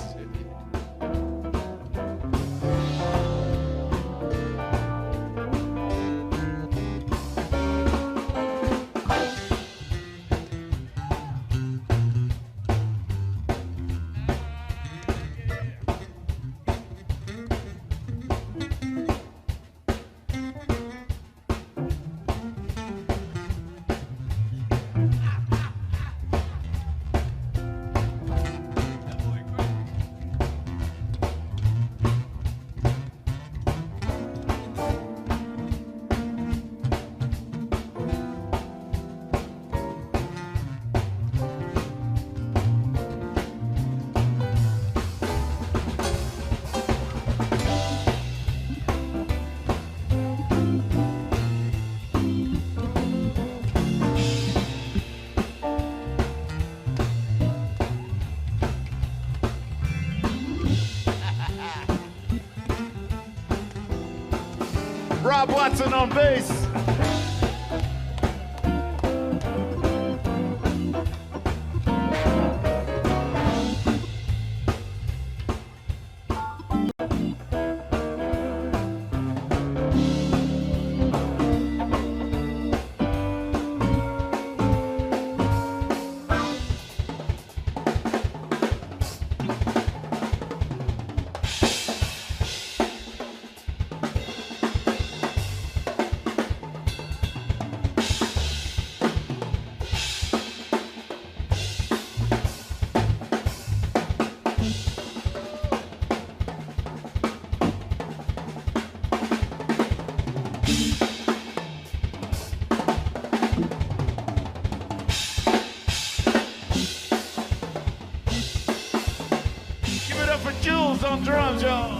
Rob Watson on bass. drums, y'all.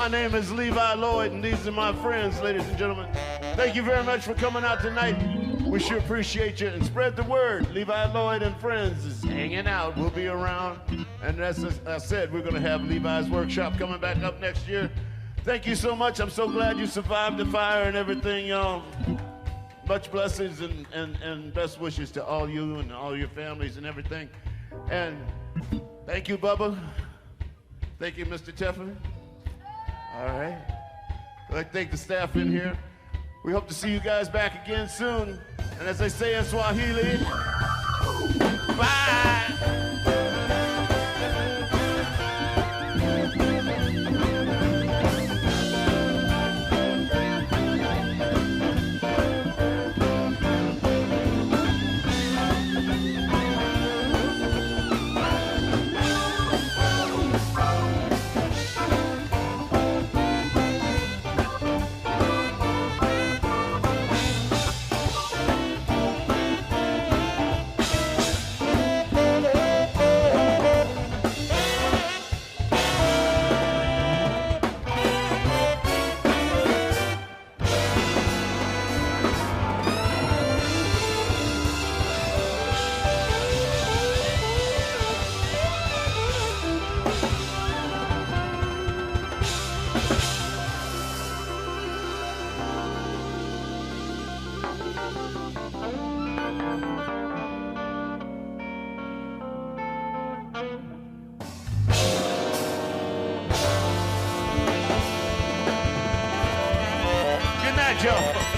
My name is Levi Lloyd, and these are my friends, ladies and gentlemen. Thank you very much for coming out tonight. We sure appreciate you, and spread the word. Levi Lloyd and Friends is hanging out. We'll be around, and as I said, we're going to have Levi's Workshop coming back up next year. Thank you so much. I'm so glad you survived the fire and everything, y'all. Much blessings and best wishes to all you and all your families and everything. And thank you, Bubba. Thank you, Mr. Teffer. All right. I'd like to thank the staff in here. We hope to see you guys back again soon. And as they say in Swahili, bye. Good night, y'all.